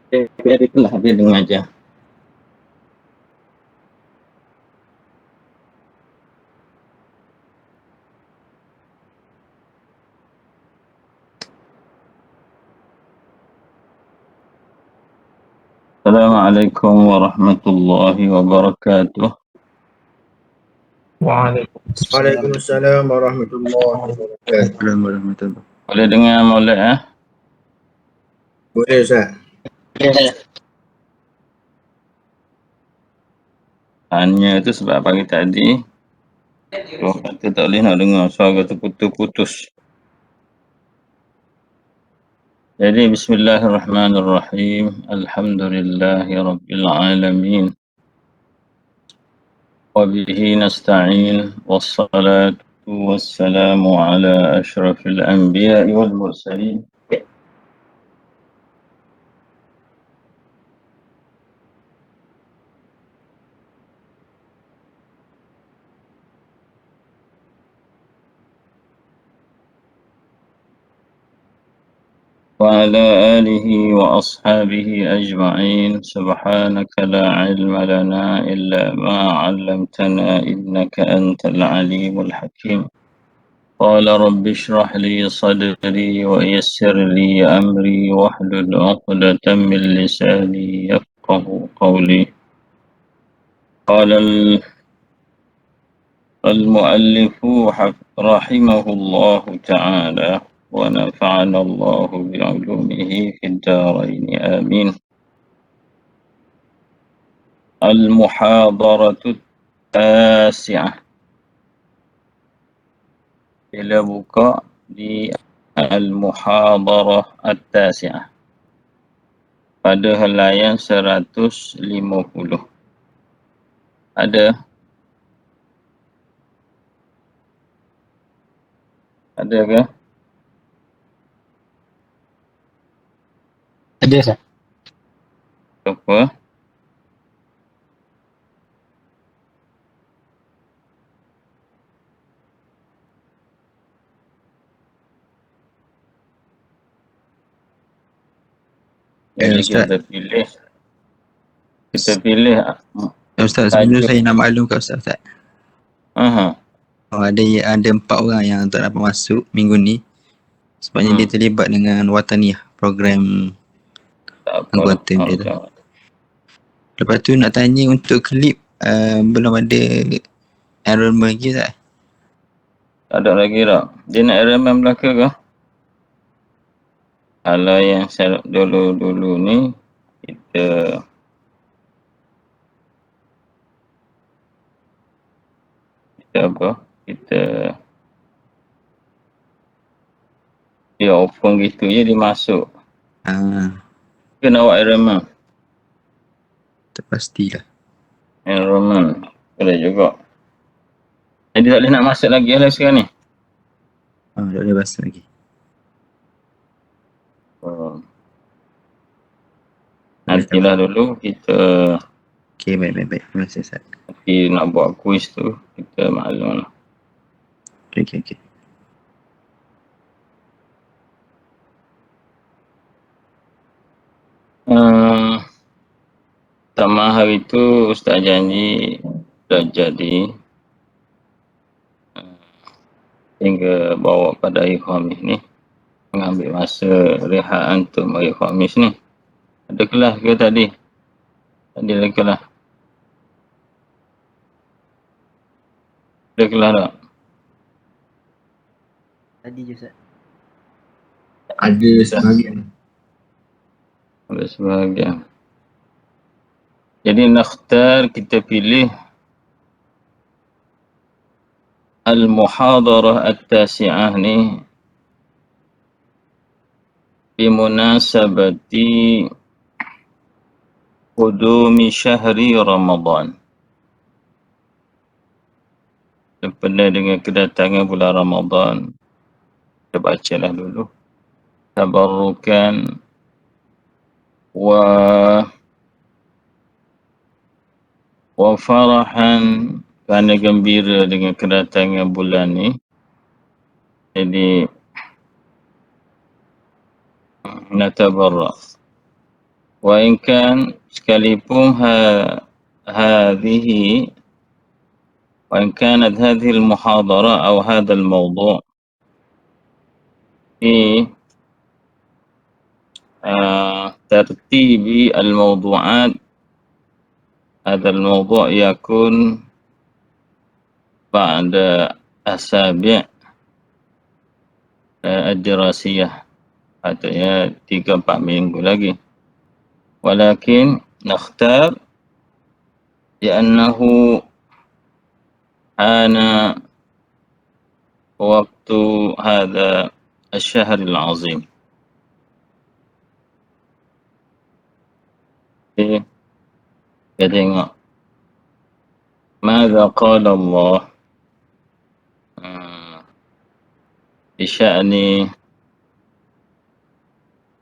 Biar itulah, biar dengar aja. Assalamualaikum warahmatullahi wabarakatuh. Waalaikumsalam warahmatullahi wabarakatuh. Boleh dengar Maulid Boleh Ustaz? Tanya tu sebab pagi tadi orang kata tak boleh nak dengar suara tu putus-putus. Jadi bismillahirrahmanirrahim. Alhamdulillahi rabbil alamin. Wa bihi nasta'in. Wassalatu wassalamu ala ashrafil anbiya'i wal mursalin. وعلى آله وأصحابه أجمعين. سبحانك لا علم لنا إلا ما علمتنا إنك أنت العليم الحكيم. قال رب اشرح لي صدري ويسر لي أمري واحلل عقدة من لساني يفقه قولي. قال المؤلف رحمه الله تعالى ونفعنا الله بعلومه في الدارين آمين. المحاضرة التاسعة. Bila buka di Al-Muhadarah At-Tasi'ah pada halayan 150. Ada? Ada ke? Ada Ustaz. Apa? Jadi kita pilih. Ustaz, sebelum saya nak maklum kat Ustaz. Ada 4 orang yang tak dapat masuk minggu ni. Sebabnya dia terlibat dengan Wataniah, program anggota dia tu. Lepas tu nak tanya untuk klip belum ada enrollment lagi tak? Tak ada lagi tak? Dia nak enrollment belaka ke? Kalau yang dulu ni kita dia open gitu je dia masuk. Kena buat enrollment. Terpastilah. Enrollment boleh juga. Jadi tak boleh nak masuk lagi lah sekarang ni. Tak boleh masuk lagi. Nantilah dulu kita. Okay, baik. Terima kasih Ustaz. Nanti nak buat kuis tu kita maklum lah. Okay. Pertama hari tu Ustaz janji dah jadi hingga bawa pada hari Khamis ni, mengambil masa rehat untuk hari Khamis ni. Ada kelas ke tadi? Tadi ada kelas. Ada kelas tak? Tadi je Ustaz. Ada sebahagian. Ada sebahagian. Jadi nakhtar kita pilih Al-Muhadarah At-Tasi'ah ni bimunasabati qudumi syahri Ramadan. Sempena dengan kedatangan bulan Ramadan. Kita bacalah dulu. Tabarrukan wa farahan, kerana gembira dengan kedatangan bulan ni. Jadi natabarra Wa in kan sekalipun hadhihi wa in kanat hadhihi al-muhadara aw hadha al-mawdu' fi ترتيب الموضوعات هذا الموضوع يكون بعد أسابيع الدراسية artinya 3-4 minggu lagi walakin nakhtar لأنه أنا وقت هذا الشهر العظيم. Kita tengok ماذا قال الله بشأن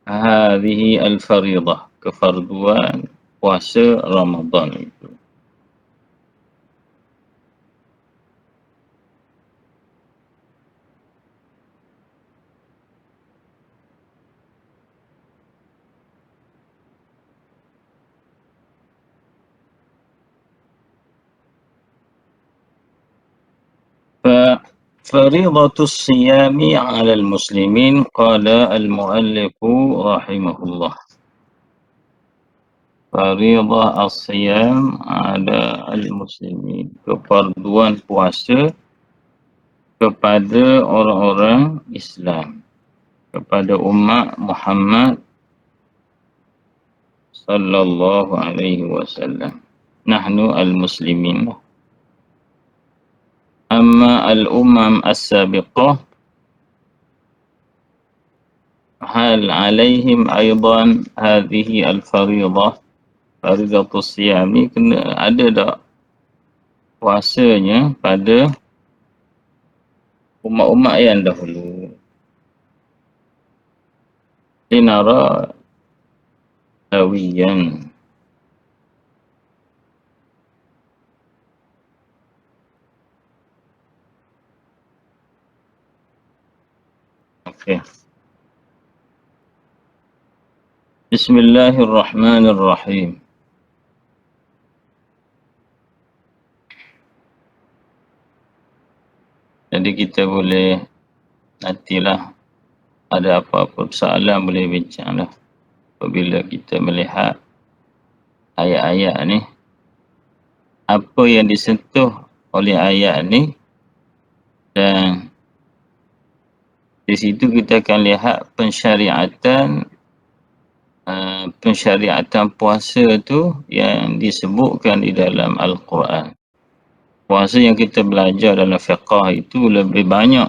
هذه الفريضة kefarduan puasa Ramadan itu. فريضة الصيام على المسلمين قال المؤلف رحمه الله فريضة الصيام على المسلمين kefarduan puasa kepada orang-orang Islam kepada umat Muhammad sallallahu alaihi wasallam nahnu al-muslimin. أما الأمم السابقة هل عليهم أيضا هذه الفريضة فريضة الصيام ada tak puasanya pada umat-umat yang dahulu? Linara sawiyan. Okay. Bismillahirrahmanirrahim. Jadi kita boleh nantilah ada apa-apa soalan boleh bincang lah apabila kita melihat ayat-ayat ni. Apa yang disentuh oleh ayat ni dan di situ kita akan lihat pensyariatan puasa tu yang disebutkan di dalam Al-Quran. Puasa yang kita belajar dalam fiqh itu lebih banyak.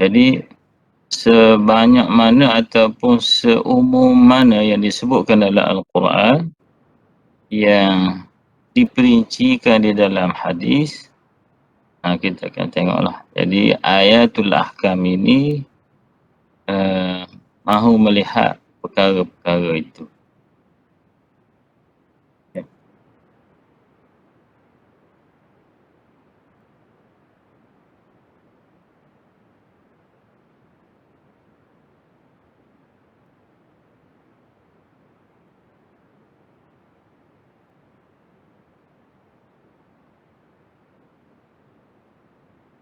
Jadi sebanyak mana ataupun seumum mana yang disebutkan dalam Al-Quran yang diperincikan di dalam hadis, kita akan tengoklah. Jadi ayatul ahkam ini mahu melihat perkara-perkara itu.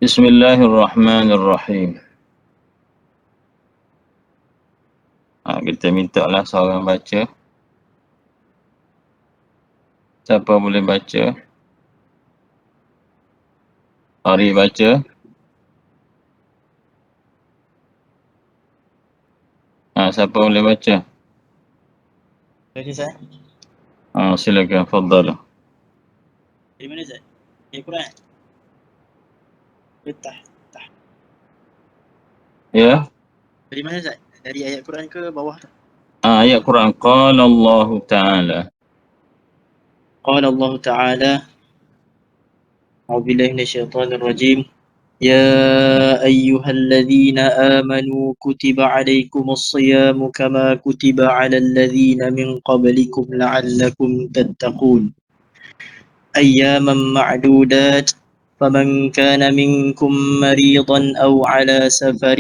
Bismillahirrahmanirrahim. Kita minta lah seorang baca. Siapa boleh baca? Ari baca. Siapa boleh baca? Jadi saya. Silakan, fadhal. Dari mana saya? Dari Quran. Betah. Ya? Dari mana Zat? Dari ayat Quran ke bawah tu? Ayat Quran. Qala Allah Ta'ala. Qala Allah Ta'ala. A'udzubillahi minasyaitonir rajim. Ya ayyuhalladzina amanu kutiba alaikumus siyamu kama kutiba alal ladzina min qablikum la'allakum tattaqun. Ayyaman ma'dudat. فمن كان منكم مريضا أو على سفر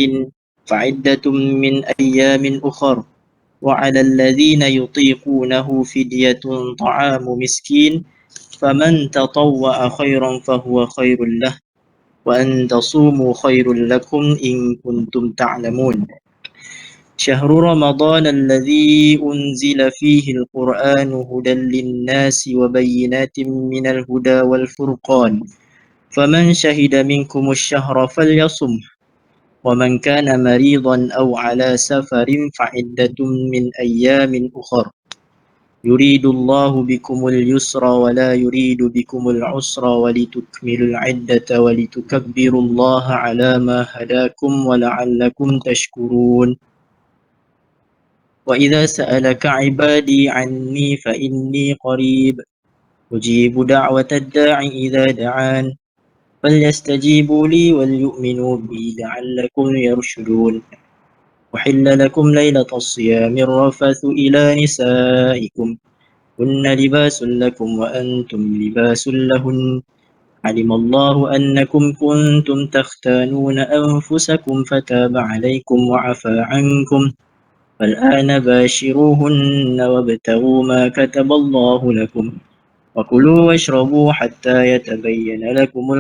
فعدة من أيام أخر وعلى الذين يطيقونه فدية طعام مسكين فمن تطوع خيرا فهو خير له وأن تصوموا خير لكم إن كنتم تعلمون شهر رمضان الذي أنزل فيه القرآن هدى للناس وبينات من الهدى والفرقان فمن شهد منكم الشهر فليصم ومن كان مريضا أو على سفر فعدة من أيام أخر يريد الله بكم اليسر ولا يريد بكم العسر ولتكملوا العدة ولتكبروا الله على ما هداكم ولعلكم تشكرون وإذا سألك عبادي عني فإني قريب أجيب دعوة الداع إذا دعان فليستجيبوا لي وليؤمنوا بي لعلكم يرشدون أحل لكم ليلة الصيام الرفث إلى نسائكم هن لباس لكم وأنتم لباس لهن علم الله أنكم كنتم تختانون أنفسكم فتاب عليكم وعفى عنكم فالآن باشروهن وابتغوا ما كتب الله لكم وكلوا واشربوا حتى يتبين لكم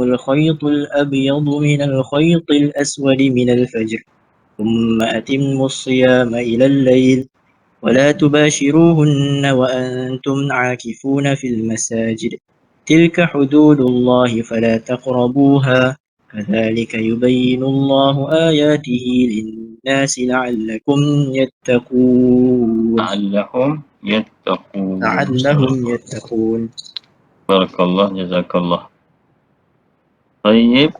الخيط الأبيض من الخيط الأسود من الفجر ثم أتموا الصيام إلى الليل ولا تباشروهن وأنتم عاكفون في المساجد تلك حدود الله فلا تقربوها كذلك يبين الله آياته للناس لعلكم يتقون لعلهم يتقون. بارك الله جزاك الله. طيب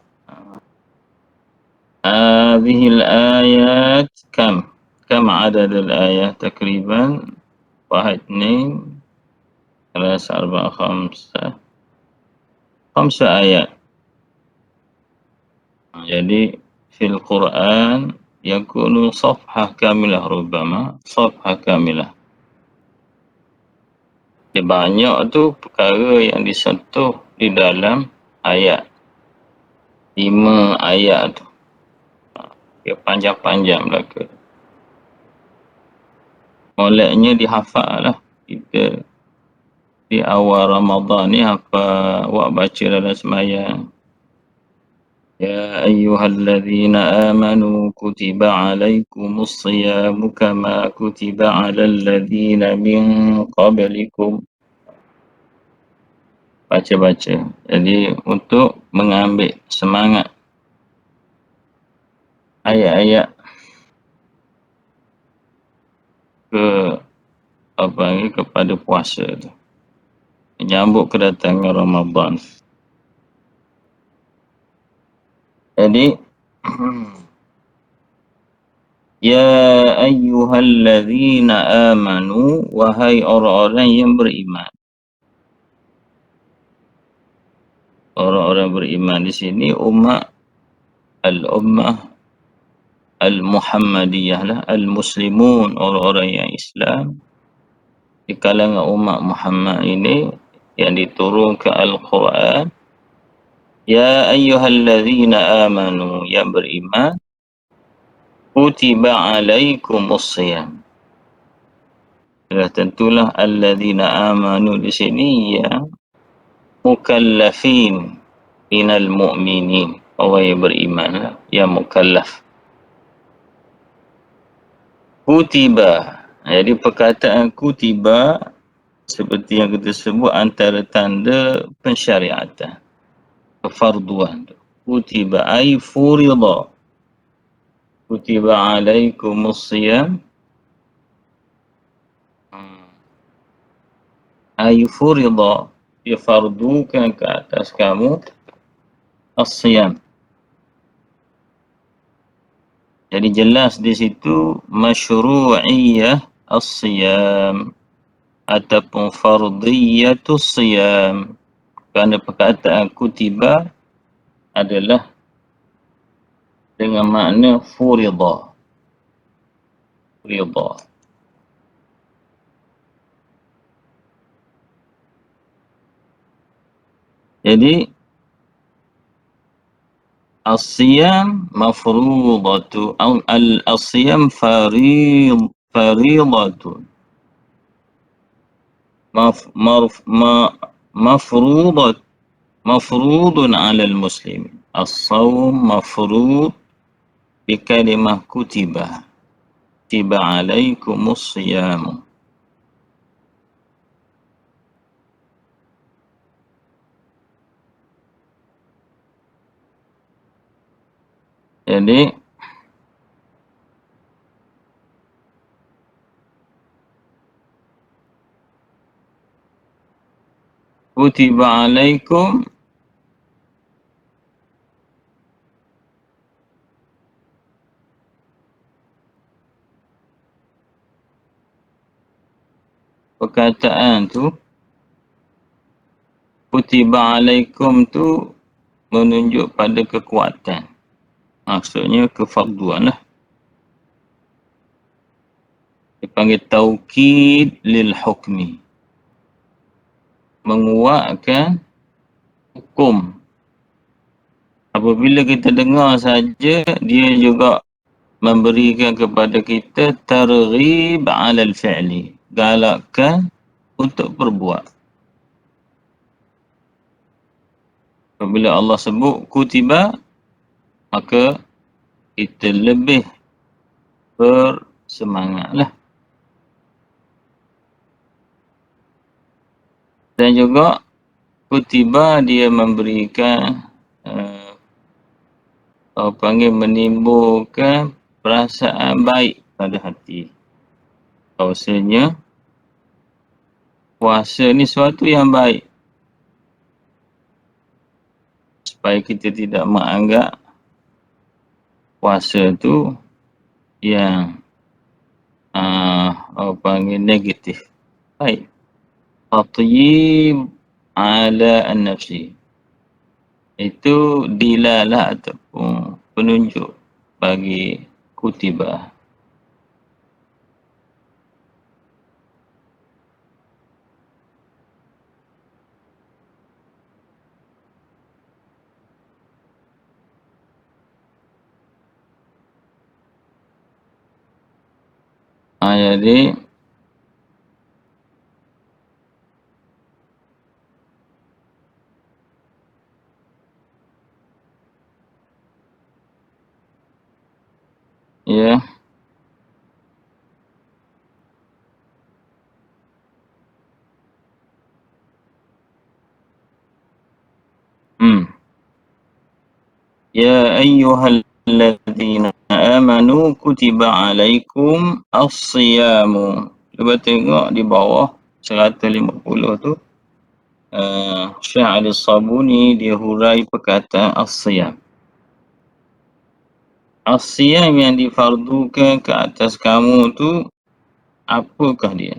هذه الآيات كم عدد الآيات تقريبا؟ 1 2 3 4 5 آيات. Jadi fil Quran yakunu safhah kamilah, rubama safhah kamilah. Banyak tu perkara yang disentuh di dalam ayat. 5 ayat tu. Dia panjang-panjang belaka. Moleknya dihafal lah. Kita di awal Ramadan ni apa awak baca dalam semayang. يا أيها الذين آمنوا كتب عليكم الصيام كما كتب على الذين من قبلكم. Baca-baca. Jadi untuk mengambil semangat ayat-ayat kepada puasa tu. Menyambut kedatangan Ramadan. Jadi ya ayyuhalladzina amanu, wahai orang-orang yang beriman. Orang-orang beriman di sini ummah al-Muhammadiyah lah, al-Muslimun, orang-orang yang Islam. Di kalangan umat Muhammad ini yang diturunkan Al-Quran. Ya ayyuhalladzina amanu, yang beriman, kutiba alaikumus siyam. Sudah tentulah alladzina amanu di sini yang mukallafin minal mu'minin, orang yang beriman lah, yang mukallaf. Kutiba, jadi perkataan kutiba seperti yang kita sebut antara tanda pensyariatan, kefarduan. Kutiba ay furida, kutiba alaikumus siyam ay furida, difardukan ke atas kamu as-siyam. Jadi jelas di situ masyru'iyyah as-siyam ataupun fardiyatus siyam, kerana perkataan kutiba adalah dengan makna furida. Jadi as-siyam mafrudatu al-siyam faridatun mafrudun 'ala al-muslimin. As-sawm mafrud bi kalimah kutiba alaikumus siyam. Jadi kutiba alaikum perkataan tu, kutiba alaikum tu menunjuk pada kekuatan. Maksudnya kefarduan lah. Dipanggil taukid lil hukmi. Menguatkan hukum. Apabila kita dengar saja, dia juga memberikan kepada kita targhib 'ala al-fi'li. Galakkan untuk berbuat. Apabila Allah sebut kutiba, maka kita lebih bersemangatlah. Dan juga kutiba dia memberikan menimbulkan perasaan baik pada hati. Bahawasanya puasa ni sesuatu yang baik. Supaya kita tidak menganggap puasa tu yang negatif. Baik. Tatyib ala an-nafsi. Itu dilalah ataupun penunjuk bagi kutiba. Jadi ya, ya ayyuhalladzina amanu kutiba alaikum as-siyamu. Cuba tengok di bawah 150 tu, Syekh Ali Sabuni dia hurai perkataan as-siyam. As-siyam yang difardukan ke atas kamu tu, apakah dia?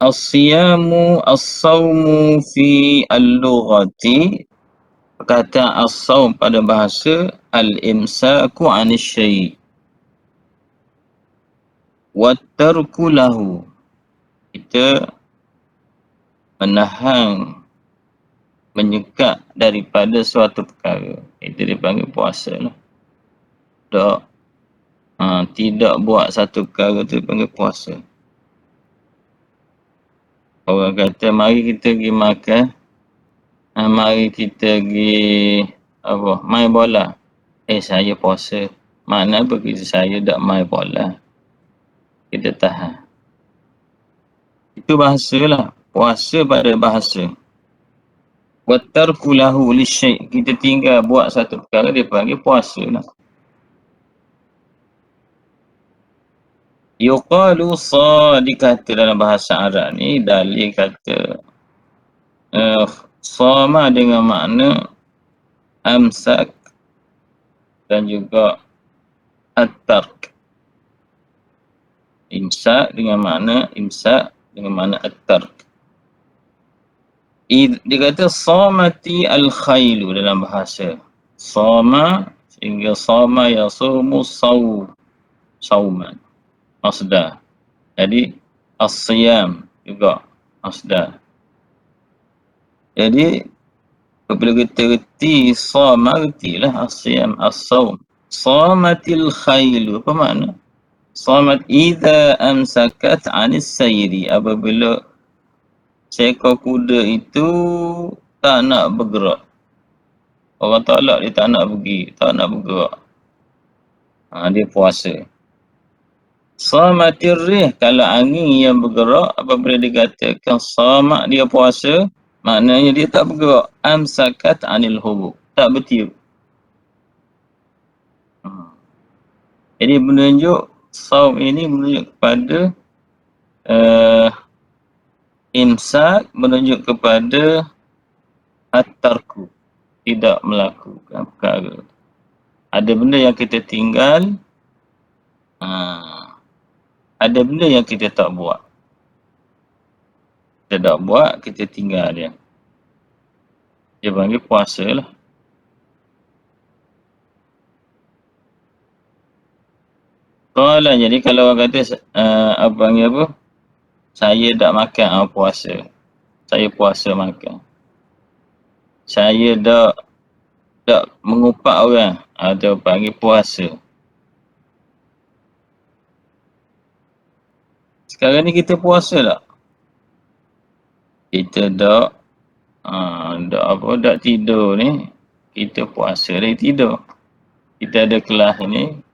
As-siyamu as-sawmu fi al-lughati. Perkataan as-sawm pada bahasa al-imsaku anis syai' wa tarku lahu. Kita menahan, menyekat daripada suatu perkara. Itu dipanggil puasa lah. Tidak buat satu perkara tu dipanggil puasa. Orang kata mari kita pergi makan, mari kita pergi main bola. Saya puasa. Makna apa saya tak main bola? Kita tahan. Itu bahasa lah. Puasa pada bahasa. Wa tarku lahu lisyai'. Kita tinggal buat satu perkara, dia panggil puasa lah. Yuqalu dikata dalam bahasa Arab ni, dalil kata sama dengan makna amsak dan juga at-tark. Imsak dengan makna at-tark. Dia kata samati al-khailu dalam bahasa. Sama, sehingga sama yasumu sauman. Masdar. Jadi as-siyam juga masdar. Jadi apabila kita reti sama, retilah asyam as-sawm. Samatil khailu, apa makna? Samat idza amsakat anis sayri, apabila seekor kuda itu tak nak bergerak. Orang tolak dia tak nak pergi, tak nak bergerak. Dia puasa. Samatir rih, kalau angin yang bergerak, apabila dikatakan samak dia puasa, maknanya dia tak bergerak. Amsakat anil hubub, tak bertiup. Jadi menunjuk saum ini menunjuk kepada imsak, menunjuk kepada at-tarku, tidak melakukan perkara. Ada benda yang kita tinggal, ada benda yang kita tak buat. Kita tak buat, kita tinggal dia. Dia panggil puasa lah. Kalau jadi kalau orang kata abang apa? Saya tak makan puasa. Saya puasa makan. Saya tak mengupak orang atau panggil puasa. Sekarang ni kita puasa tak? Kita tak tidur ni. Kita puasa dari tidur. Kita ada kelas ni.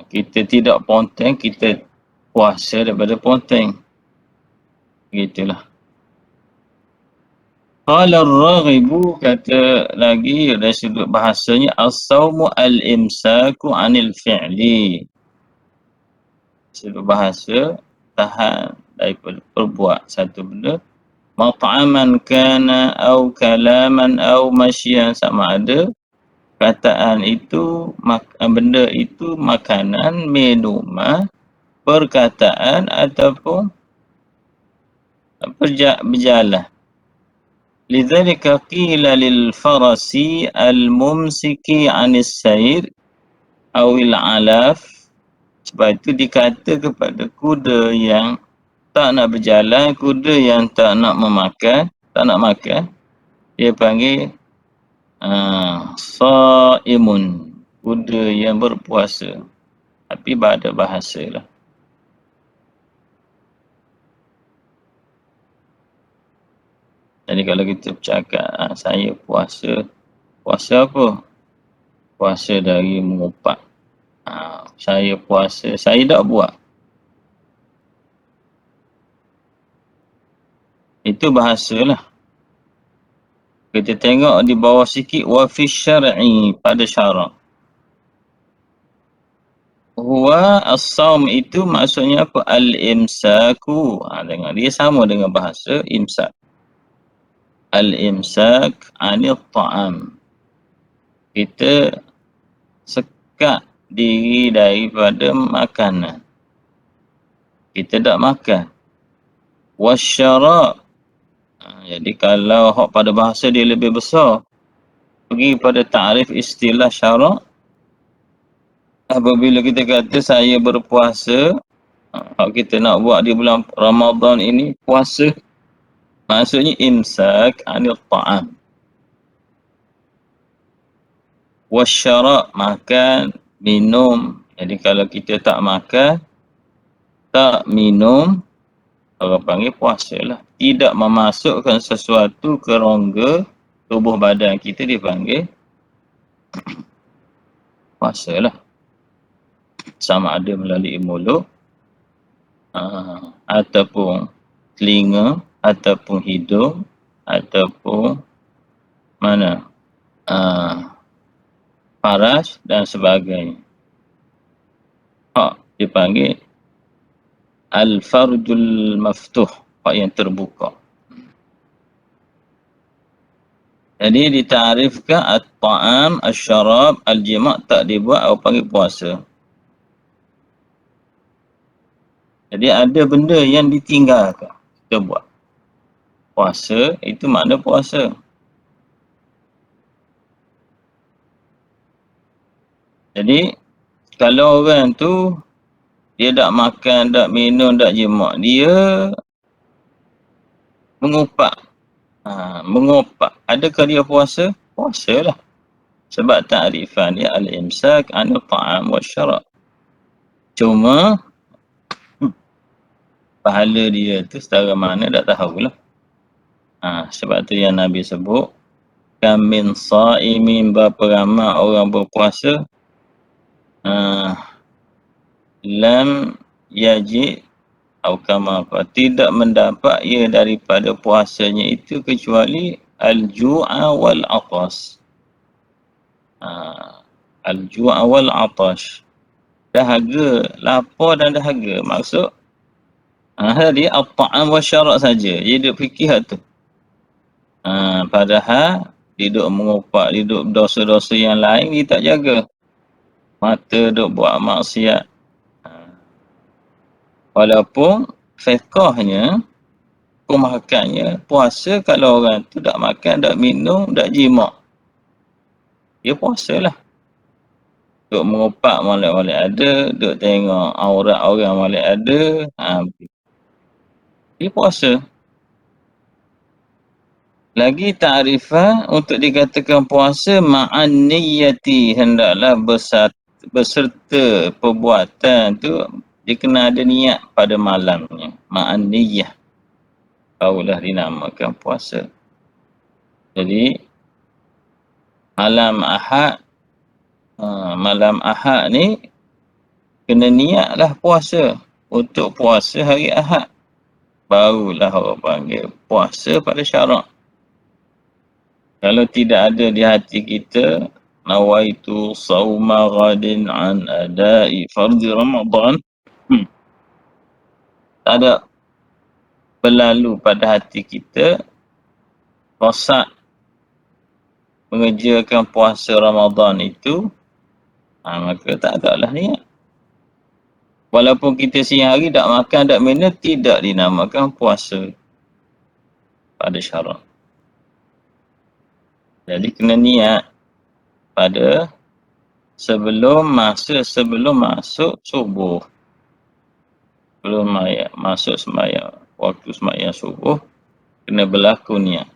Kita tidak ponteng, kita puasa daripada ponteng. Begitulah. Qala ar-raghibu, kata lagi dari sudut bahasanya, as-sawmu al-imsaku anil fi'li. Sudut bahasa, tahan daripada perbuat satu benda. Mat'aman kana au kalaman au masyian, sama ada kataan itu, benda itu makanan, minuman, perkataan ataupun berjalan. Lidzalika qila lil farasi al-mumsiki 'anis sayr awil 'alaf. Sebab itu dikata kepada kuda yang tak nak berjalan, kuda yang tak nak memakan, tak nak makan, dia panggil Sa'imun, kuda yang berpuasa. Tapi ada bahasa lah. Jadi kalau kita bercakap, saya puasa. Puasa apa? Puasa dari mengupak. Saya puasa, saya tak buat. Itu bahasa lah. Kita tengok di bawah sikit, wa fi syar'i, pada syarak. Huwa as-sawm, itu maksudnya apa? Al-imsaku. Dengar, dia sama dengan bahasa imsak. Al-imsak anil ta'am. Kita sekat diri daripada makanan. Kita tak makan. Wasyara'. Jadi kalau pada bahasa dia lebih besar, pergi pada ta'rif istilah syarak. Apabila kita kata saya berpuasa, kita nak buat di bulan Ramadan ini puasa, maksudnya imsak anil ta'am. Wasyara', makan, minum. Jadi kalau kita tak makan, tak minum, orang panggil puasa lah. Tidak memasukkan sesuatu ke rongga tubuh badan kita, dipanggil puasa lah. Sama ada melalui mulut, ataupun telinga, ataupun hidung, ataupun paras dan sebagainya. Dipanggil al-farjul maftuh, pak yang terbuka. Jadi ditarifkan at-ta'am, al-syarab, al-jima' tak dibuat, orang panggil puasa. Jadi ada benda yang ditinggalkan, kita buat. Puasa, itu makna puasa. Jadi, kalau orang tu, dia tak makan, tak minum, tak jima', dia mengupak. Mengopak. Adakah dia puasa? Puasalah. Sebab ta'rifan dia al-imsak anil ta'am wa syarab. Cuma pahala dia tu setara mana tak tahulah. Sebab tu yang Nabi sebut, kam min sa'imin, berapa ramai orang berpuasa, lam yajid atau kama apa, tidak mendapat ia daripada puasanya itu kecuali al-ju'a wal atas. Al-ju'a wal atash, dahaga, lapar dan dahaga. Maksud tadi at-ta'am wa syarab saja. Dia duk fikir hak tu. Padahal dia duk mengopak, dia duk dosa-dosa yang lain dia tak jaga. Mata duk buat maksiat. Walaupun fiqahnya, makannya, puasa kalau orang tu tak makan, tak minum, tak jimat, dia puasalah. Duk mengopak molek-molek ada, duk tengok aurat orang molek ada, dia puasa. Lagi ta'rifah untuk dikatakan puasa, ma'an niyyati, hendaklah beserta perbuatan tu dia kena ada niat pada malamnya. Ma'an niyyah, barulah dinamakan puasa. Jadi malam Ahad ni kena niatlah puasa. Untuk puasa hari Ahad, barulah orang panggil puasa pada syarak. Kalau tidak ada di hati kita, nawaitu sauma ghadin an adai fardhi Ramadan, tak ada berlalu pada hati kita rosak mengerjakan puasa Ramadan itu, maka tak ada lah niat. Walaupun kita siang hari tak makan, tak minum, tidak dinamakan puasa pada syarak. Jadi kena niat pada sebelum masuk subuh. Belum masuk sembahyang, waktu sembahyang subuh, kena berlaku niat.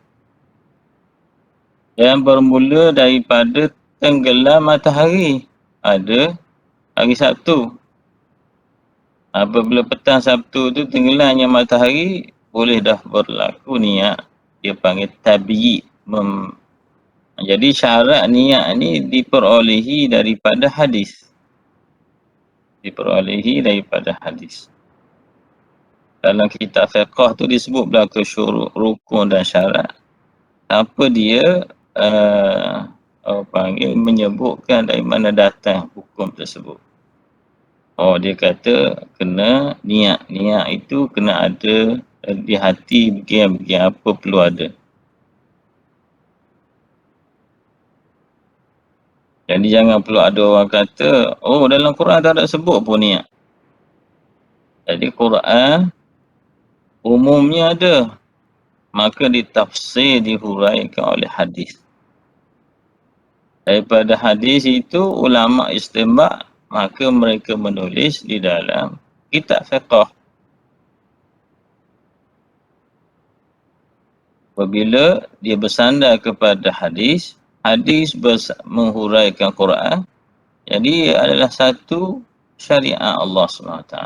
Dan bermula daripada tenggelam matahari. Ada hari Sabtu. Apabila petang Sabtu tu tenggelamnya matahari, boleh dah berlaku niat. Dia panggil tabi'i. Jadi syarat niat ni diperolehi daripada hadis. Dalam kitab fiqh tu disebut belaka syuruk, rukun dan syarat. Apa dia menyebutkan dari mana datang hukum tersebut. Dia kata kena niat. Niat itu kena ada di hati, begini apa perlu ada. Jadi jangan perlu ada orang kata, dalam Quran tak ada sebut pun niat. Jadi Quran umumnya ada, maka ditafsir, dihuraikan oleh hadis. Daripada hadis itu ulama istinbat, maka mereka menulis di dalam kitab fiqh. Apabila dia bersandar kepada hadis menghuraikan Quran, jadi adalah satu syariat Allah SWT.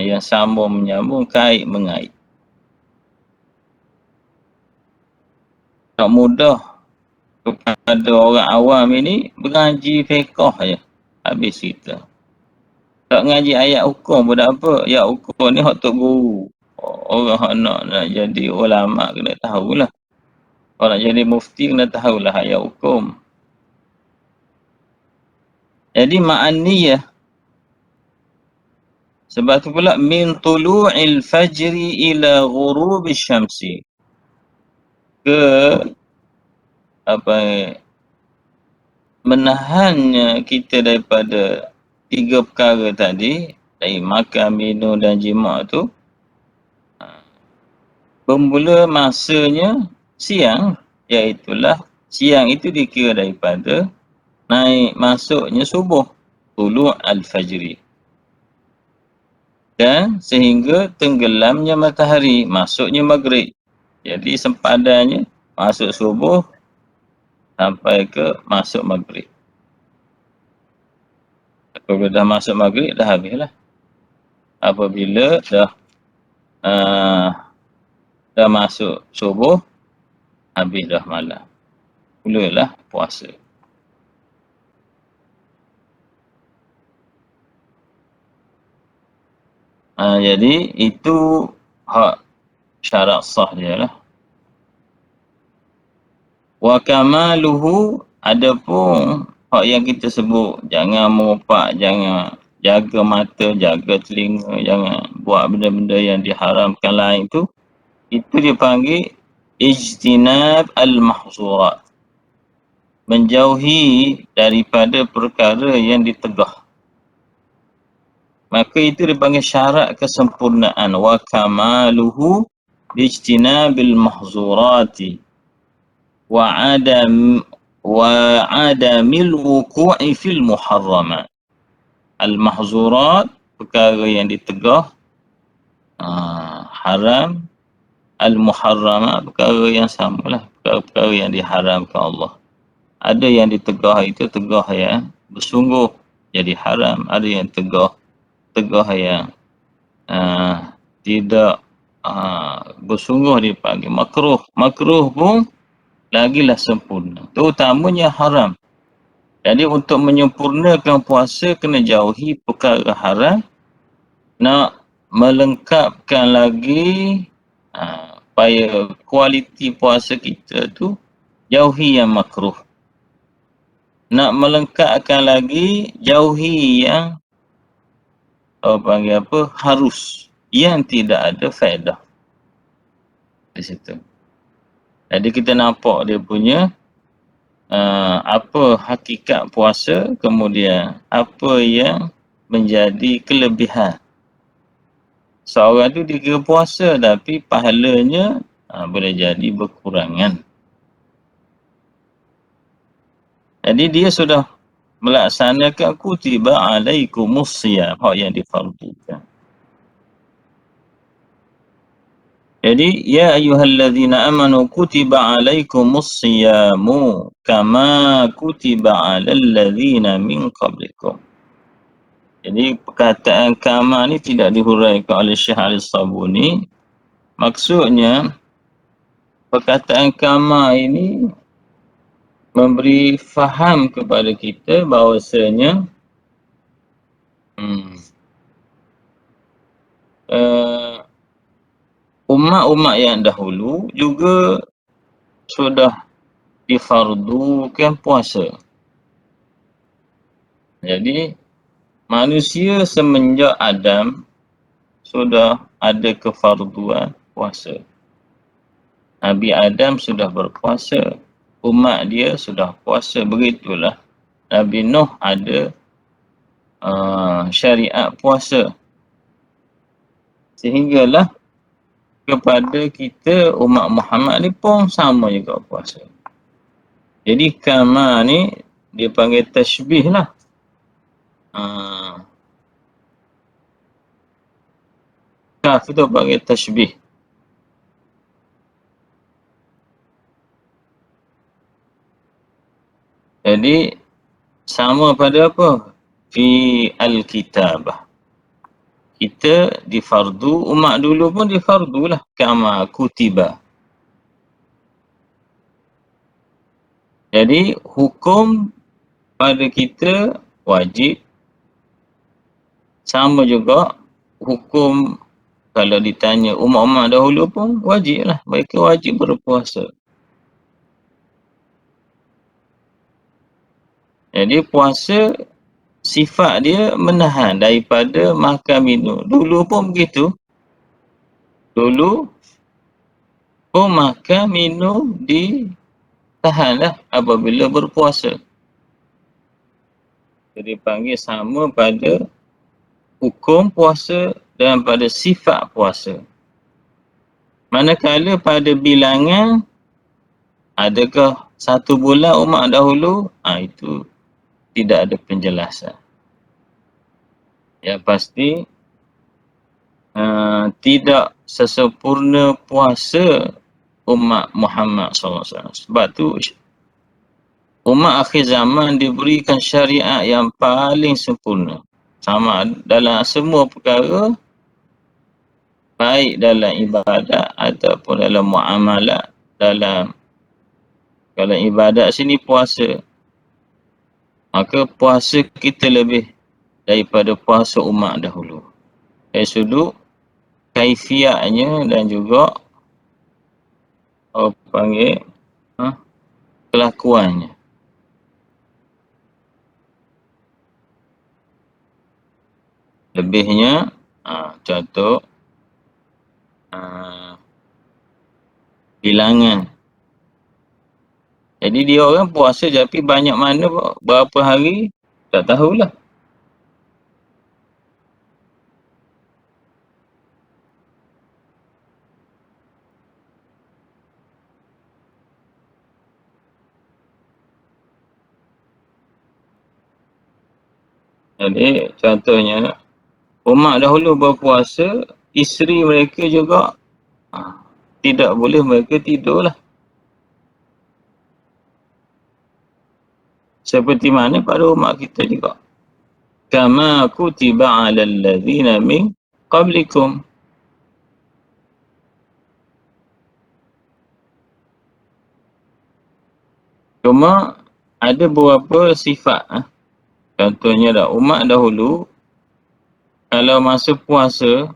Yang sambung menyambung, kait mengait. Tak mudah kepada orang awam ini mengaji fiqh je, habis kita. Tak ngaji ayat hukum pun tak apa. Ayat hukum ni hak tok guru. Orang nak jadi ulama kena tahulah. Orang nak jadi mufti kena tahulah ayat hukum. Jadi ma'an niyah. Sebab tu pula min tulu'il fajri ila ghurubis syamsi. Menahannya kita daripada tiga perkara tadi, dari makan, minum dan jima' tu, bermula masanya siang, iaitulah siang itu dikira daripada naik masuknya subuh, tulu' al-fajri, dan sehingga tenggelamnya matahari, masuknya maghrib. Jadi sempadannya masuk subuh sampai ke masuk maghrib. Apabila dah masuk maghrib dah habislah. Apabila dah masuk subuh, habis dah malam. Mulalah puasa. Jadi itu hak syarat sah dia lah. Wa kamaluhu, adapun hak yang kita sebut, jangan meropak, jangan jaga mata, jaga telinga, jangan buat benda-benda yang diharamkan lain tu, itu dipanggil ijtinab al-mahzurat. Menjauhi daripada perkara yang ditegah. Maka itu dipanggil syarat kesempurnaan. Wa kamaluhu bijtinabil mahzurati wa adamil wuku'i fil muharramat. Al-mahzurat, perkara yang ditegah, haram. Al-muharramat, perkara yang samalah, perkara-perkara yang diharamkan Allah. Ada yang ditegah itu tegah yang bersungguh jadi haram, ada yang tegah yang tidak bersungguh dipanggil makruh. Makruh pun lagilah sempurna, terutamanya haram. Jadi untuk menyempurnakan puasa kena jauhi perkara haram. Nak melengkapkan lagi supaya kualiti puasa kita tu, jauhi yang makruh. Nak melengkapkan lagi, jauhi yang panggil apa, harus, yang tidak ada faedah di situ. Jadi kita nampak dia punya apa hakikat puasa, kemudian apa yang menjadi kelebihan. Seorang tu dikira puasa tapi pahalanya boleh jadi berkurangan. Jadi dia sudah melaksanakan kutiba alaikumus siyam, hak yang difardukan. Jadi ya ayyuhallazina amanu kutiba alaikumus siyamu kama kutiba alal ladzina min qablikum. Jadi perkataan kama ni tidak dihuraikan oleh Syekh Al-Sabuni. Maksudnya perkataan kama ini memberi faham kepada kita bahawasanya umat-umat yang dahulu juga sudah difardukan puasa. Jadi manusia semenjak Adam sudah ada kefarduan puasa. Nabi Adam sudah berpuasa, umat dia sudah puasa, begitulah. Nabi Nuh ada syariat puasa. Sehinggalah kepada kita umat Muhammad ni pun sama juga puasa. Jadi kama ni dia panggil tashbih lah. Kaf itu panggil tashbih. Jadi sama pada apa? Fi al-kitabah. Kita difardu, umat dulu pun difardu lah. Kama kutiba. Jadi hukum pada kita wajib. Sama juga hukum kalau ditanya umat-umat dahulu pun wajib lah. Mereka wajib berpuasa. Jadi puasa sifat dia menahan daripada makan minum. Dulu pun begitu. Dulu pun makan minum ditahanlah apabila berpuasa. Jadi panggil sama pada hukum puasa dan pada sifat puasa. Manakala pada bilangan, adakah 1 bulan umat dahulu? Itu tidak ada penjelasan. Yang pasti tidak sesempurna puasa umat Muhammad SAW. Sebab tu umat akhir zaman diberikan syariat yang paling sempurna. Sama dalam semua perkara, baik dalam ibadat ataupun dalam muamalat. Kalau ibadat sini puasa, maka puasa kita lebih daripada puasa umat dahulu. Dari sudut kaifiatnya dan juga kelakuannya. Lebihnya, contoh bilangan. Jadi dia orang puasa tapi banyak mana berapa hari tak tahulah. Jadi contohnya umat dahulu berpuasa, isteri mereka juga tidak boleh mereka tidurlah. Seperti mana pada umat kita juga. Kama kutiba 'alal ladzina min qablikum. Cuma ada beberapa sifat. Contohnya umat dahulu kalau masa puasa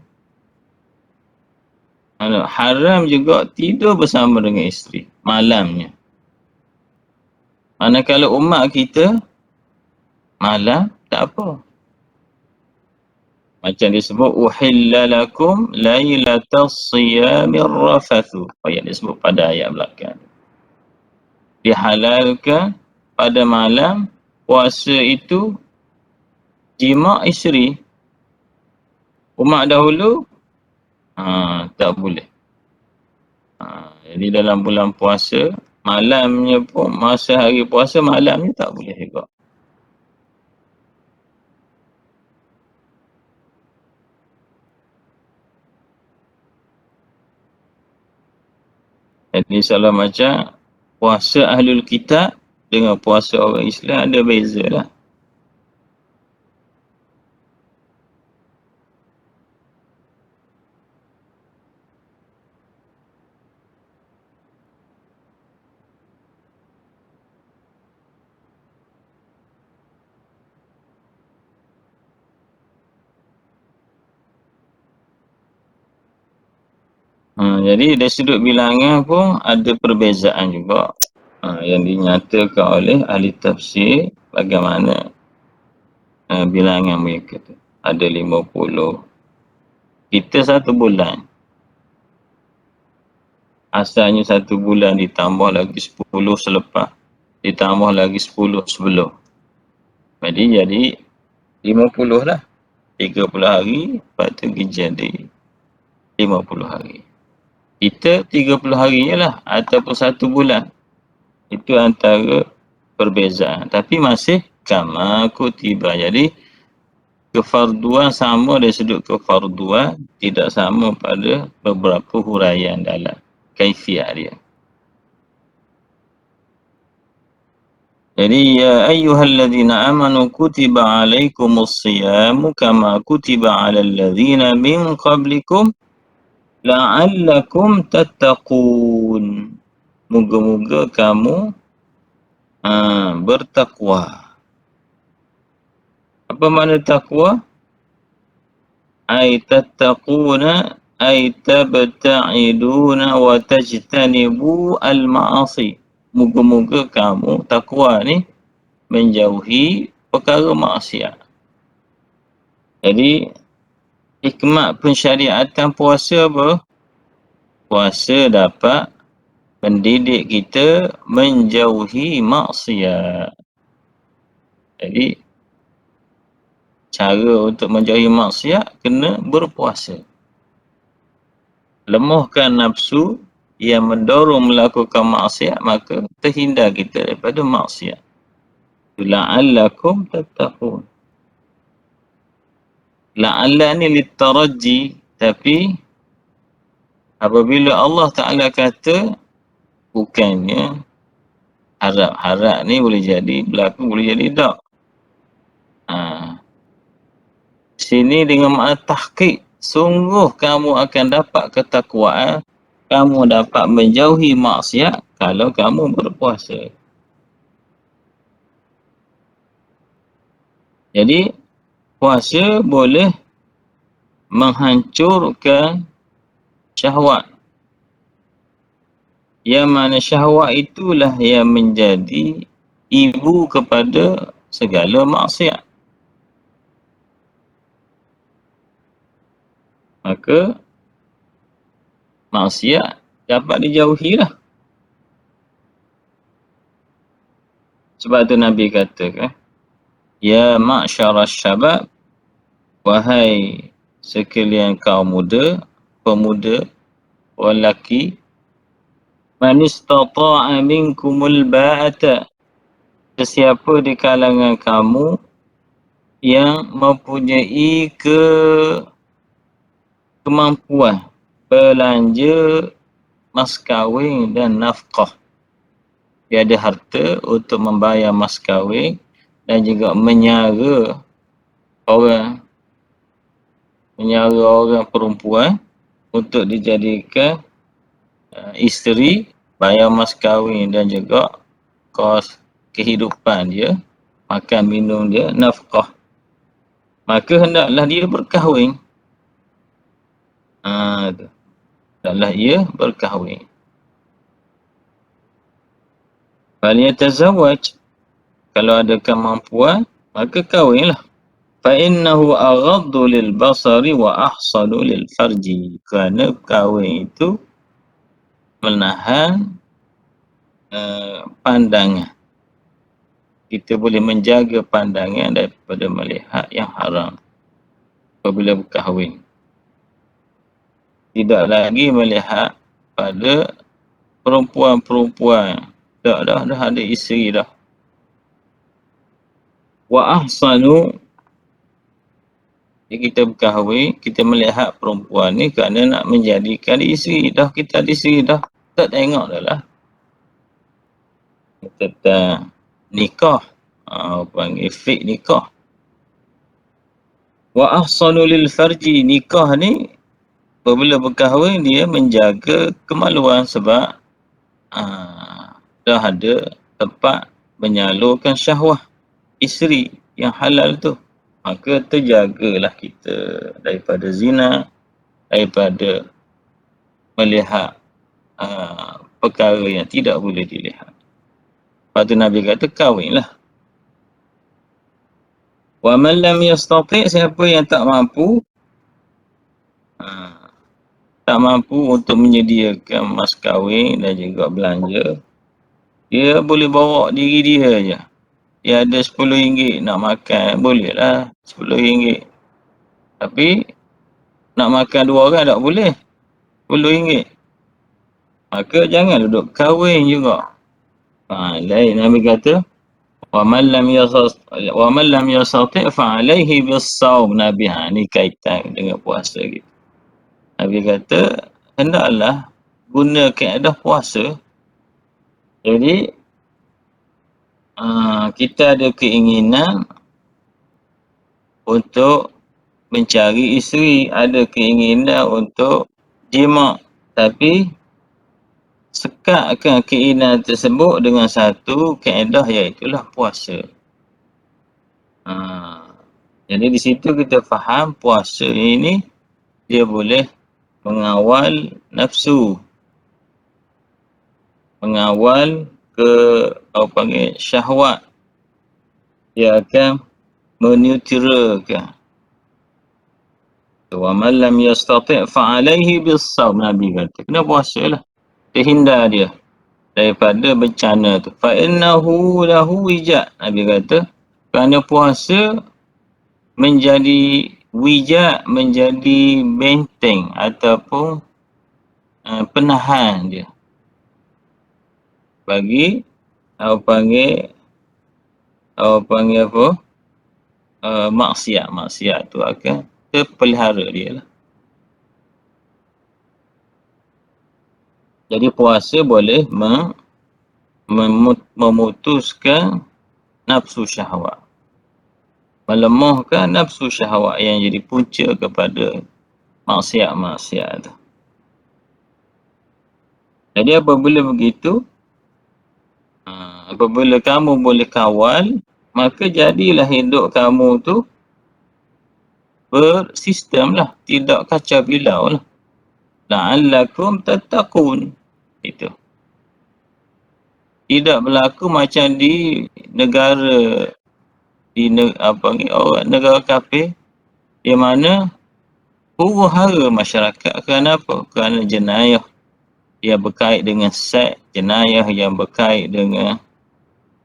haram juga tidur bersama dengan isteri malamnya. Manakala umat kita malam tak apa. Macam disebut uhilla lakum lailatas siyamir rafathu. Yang disebut pada ayat belakang. Dihalalkan pada malam puasa itu jima' isteri. Umat dahulu tak boleh. Jadi dalam bulan puasa, malamnya pun, masa hari puasa malamnya tak boleh juga. Jadi salah macam puasa Ahlul Kitab dengan puasa orang Islam ada beza lah. Jadi dari sudut bilangan pun ada perbezaan juga yang dinyatakan oleh ahli tafsir bagaimana bilangan mereka tu. Ada 50. Kita 1 bulan. Asalnya 1 bulan ditambah lagi 10 selepas. Ditambah lagi 10 sebelum. Jadi 50 lah. 30 hari, lepas tu jadi 50 hari. Kita 30 harinya lah ataupun 1 bulan. Itu antara perbezaan. Tapi masih kama kutiba. Jadi kefarduan sama dari sudut kefarduan, tidak sama pada beberapa huraian dalam kaifiat dia. Jadi ya ayyuhalladzina amanu kutiba alaikumus siyamu kama kutiba alal ladzina min qablikum la'allakum tattaqun. Moga-moga kamu bertakwa. Apa makna takwa? Ay tattaquna ay tabta'iduna wa tajtanibu al-ma'asi. Moga-moga kamu takwa ni menjauhi perkara maksiat. Jadi hikmat pensyariatan puasa apa? Puasa dapat mendidik kita menjauhi maksiat. Jadi cara untuk menjauhi maksiat kena berpuasa. Lemahkan nafsu yang mendorong melakukan maksiat, maka terhindar kita daripada maksiat. La'allakum tattaqun. La'alla ni litaraji, tapi apabila Allah Ta'ala kata bukannya harap-harap ni boleh jadi berlaku, boleh jadi tak. Sini dengan makna tahqiq, sungguh kamu akan dapat ketakwaan, kamu dapat menjauhi maksiat kalau kamu berpuasa. Jadi puasa boleh menghancurkan syahwat. Yang mana syahwat itulah yang menjadi ibu kepada segala maksiat. Maka maksiat dapat dijauhi lah. Sebab tu Nabi katakan, ya ma'syarasy syabab, wahai sekalian kaum muda, pemuda, lelaki, man istata'a minkumul ba'ata, sesiapa di kalangan kamu yang mempunyai kemampuan belanja mas kahwin dan nafkah. Dia ada harta untuk membayar mas kahwin dan juga menyara orang perempuan untuk dijadikan isteri, bayar mas kahwin dan juga kos kehidupan dia, makan minum dia, nafkah. Maka hendaklah dia berkahwin. Hendaklah ia berkahwin. Falyatazawwaj, kalau ada kemampuan maka kahwinlah. Fa innahu aghaddu lil basari wa ahsanu lil farji, kerana kahwin itu menahan pandangan. Kita boleh menjaga pandangan daripada melihat yang haram apabila berkahwin. Tidak lagi melihat pada perempuan-perempuan. Dah ada isteri dah. Wa ahsanu, kita berkahwin, kita melihat perempuan ni kerana nak menjadikan isteri. Dah kita ada isteri dah, tak tengok dah lah. Kita nikah, panggil fake nikah. Wa ahsanu lil farji, nikah ni apabila berkahwin dia menjaga kemaluan sebab dah ada tempat menyalurkan syahwat isteri yang halal tu. Maka terjagalah kita daripada zina, daripada melihat perkara yang tidak boleh dilihat. Lepas tu Nabi kata kahwinlah. Wa man lam yastati', siapa yang tak mampu untuk menyediakan mas kahwin dan juga belanja, dia boleh bawa diri dia je. Dia ada RM10 nak makan, bolehlah RM10. Tapi nak makan 2 orang tak boleh, RM10. Maka jangan duduk kahwin juga. Lain Nabi kata, wa man lam yastati' fa alaihi bis-shaum. Nabi ni kaitan dengan puasa gitu. Nabi kata hendaklah guna kaedah puasa. Jadi kita ada keinginan untuk mencari isteri, ada keinginan untuk jima', tapi sekatkan keinginan tersebut dengan satu kaedah, iaitulah puasa. Jadi di situ kita faham puasa ini dia boleh mengawal nafsu, mengawal syahwat. Dia akan menetralkan. Wa man lam yastati' fa alaihi bis-shaum. Nabi kata kena puasalah, terhindar dia daripada bencana tu. Fa innahu lahu wija'. Nabi kata kerana puasa menjadi wija', menjadi benteng ataupun penahan dia bagi maksiat tu akan terpelihara dia lah. Jadi puasa boleh memutuskan nafsu syahwat, melemahkan nafsu syahwat yang jadi punca kepada maksiat-maksiat tu. Jadi apabila begitu, apabila kamu boleh kawal, maka jadilah hidup kamu tu bersistem lah, tidak kacau bilau lah. La'allakum tattaqun. Itu. Tidak berlaku macam di negara, orang negara kafir, di mana huru-hara masyarakat. Kenapa? Kerana jenayah yang berkait dengan seks, jenayah yang berkait dengan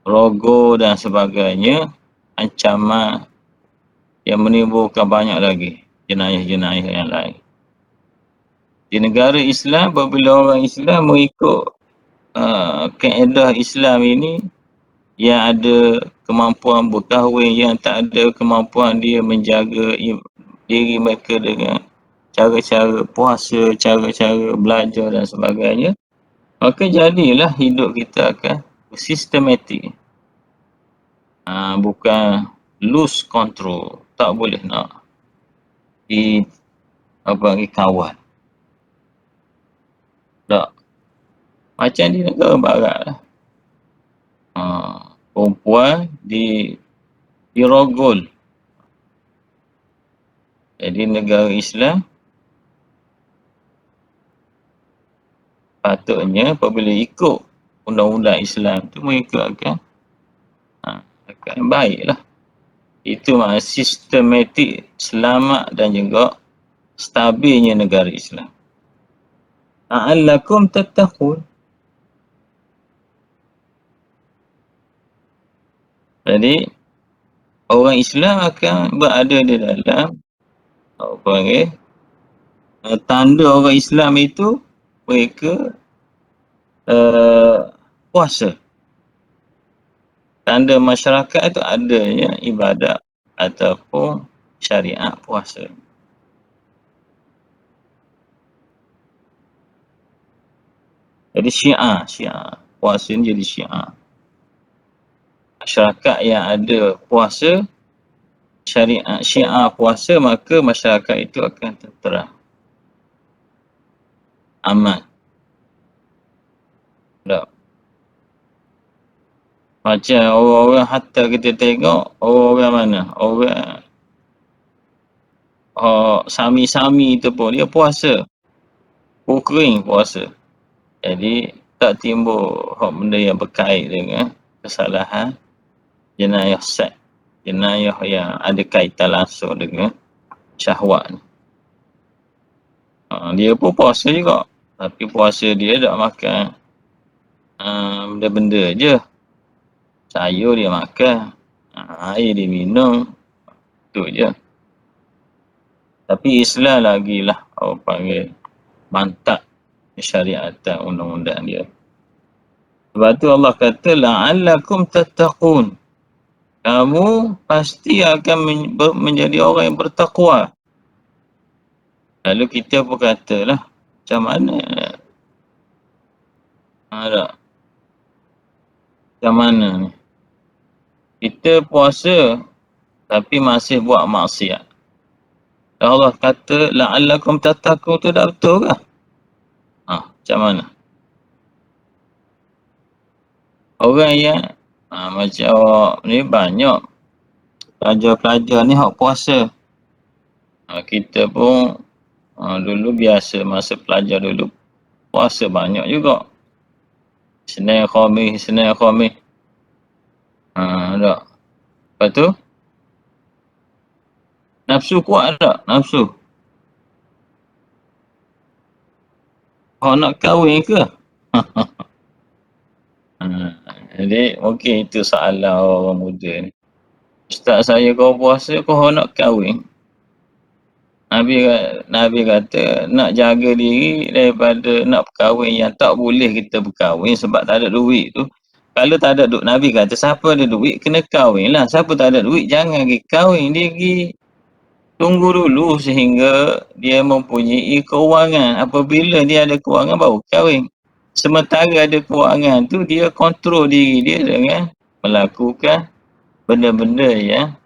rogo dan sebagainya, ancaman yang menimbulkan banyak lagi jenayah-jenayah yang lain. Di negara Islam, apabila orang Islam mengikut kaedah Islam ini, yang ada kemampuan berkahwin, yang tak ada kemampuan dia menjaga diri mereka dengan cara-cara puasa, cara-cara belajar dan sebagainya, maka jadilah hidup kita akan sistematik. Bukan lose control, tak boleh nak kawal. Tak. Macam di negara barat lah. Perempuan dirogol. Jadi negara Islam patutnya apabila ikut undang-undang Islam tu mereka akan baik lah. Itu makna sistematik, selamat dan juga stabilnya negara Islam. La'allakum tattaqun. Jadi orang Islam akan berada di dalam tanda orang Islam itu mereka puasa. Tanda masyarakat itu adanya ibadat ataupun syariat puasa. Jadi syiar. Puasa ni jadi syiar. Masyarakat yang ada puasa, syariat syiar puasa, maka masyarakat itu akan tentera, aman. Tak. Macam orang-orang hatta kita tengok, orang-orang mana? Orang sami-sami tu pun dia puasa. Kering puasa. Jadi tak timbul benda yang berkait dengan kesalahan jenayah seks, jenayah yang ada kaitan langsung dengan syahwat ni. Dia pun puasa juga, tapi puasa dia tak makan benda-benda je. Sayur dia makan, air dia minum, tu je. Tapi Islam lagilah orang panggil mantap syariat undang-undang dia. Sebab tu Allah kata la'allakum tattaqun. Kamu pasti akan menjadi orang yang bertakwa. Lalu kita pun katalah, macam mana? Macam mana ni? Kita puasa tapi masih buat maksiat. Allah kata la'allakum tattaqun, tu dah betul ke? Macam mana? Orang yang macam ni banyak pelajar-pelajar ni hak puasa. Kita pun dulu biasa masa pelajar dulu puasa banyak juga. Senin Khamis. Tak. Lepas tu nafsu kuat tak? Nafsu. Nak kahwin ke? Jadi mungkin itu soalan orang muda ni. Ustaz, saya kau puasa, kau nak kahwin. Nabi kata nak jaga diri daripada nak berkahwin yang tak boleh kita berkahwin sebab tak ada duit tu. Kalau tak ada duit, Nabi kata siapa ada duit kena kahwin lah. Siapa tak ada duit jangan pergi kahwin. Dia pergi tunggu dulu sehingga dia mempunyai kewangan. Apabila dia ada kewangan baru kahwin. Sementara ada kewangan tu, dia kontrol diri dia dengan melakukan benda-benda yang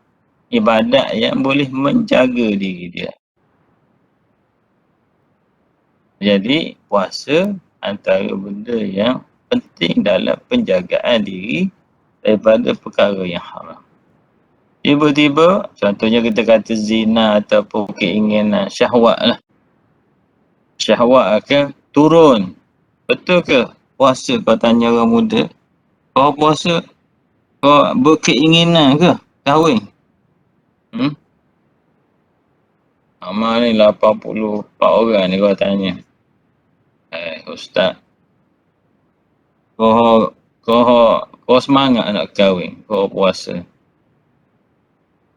ibadat yang boleh menjaga diri dia. Jadi puasa antara benda yang penting dalam penjagaan diri daripada perkara yang haram. Tiba-tiba, contohnya kita kata zina ataupun keinginan syahwat lah. Syahwat akan turun. Betul ke? Puasa kau tanya orang muda. Kau puasa, kau berkeinginan ke kahwin? Amal ni 84 orang ni kau tanya. Ustaz, kau semangat nak kahwin, kau puasa.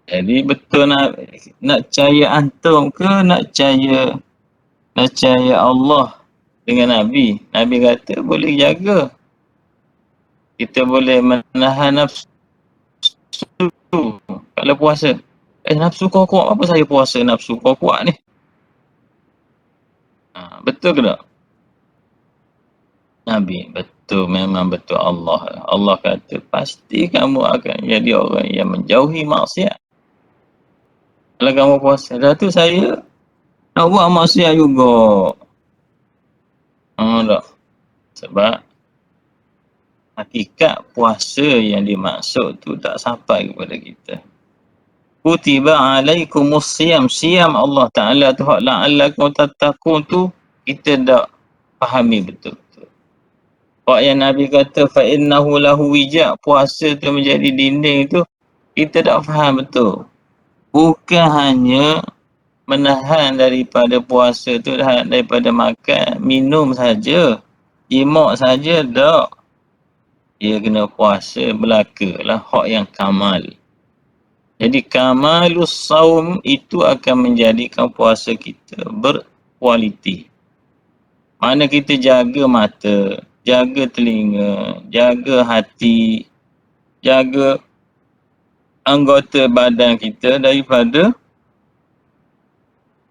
Jadi betul nak percaya antum ke nak percaya Allah dengan Nabi? Nabi kata boleh jaga. Kita boleh menahan nafsu kalau puasa. Nafsu kau kuat, apa saya puasa nafsu kau kuat ni? Betul ke tak? Nabi, betul, memang betul Allah. Allah kata, pasti kamu akan jadi orang yang menjauhi maksiat. Kalau kamu puasa, dah tu saya nak buat maksiat juga. Tak. Sebab hakikat puasa yang dimaksud tu tak sampai kepada kita. Kutiba alaikumus siyam. Siyam Allah Ta'ala tu hak la'allakum tattaqun tu kita tak fahami betul-betul. Hak yang Nabi kata fa'innahu lahu wija', puasa tu menjadi dinding tu kita tak faham betul. Bukan hanya menahan daripada puasa tu daripada makan, minum saja, jimat saja tak. Dia kena puasa belaka lah hak yang kamal. Jadi kamalus saum itu akan menjadikan puasa kita berkualiti. Mana kita jaga mata, jaga telinga, jaga hati, jaga anggota badan kita daripada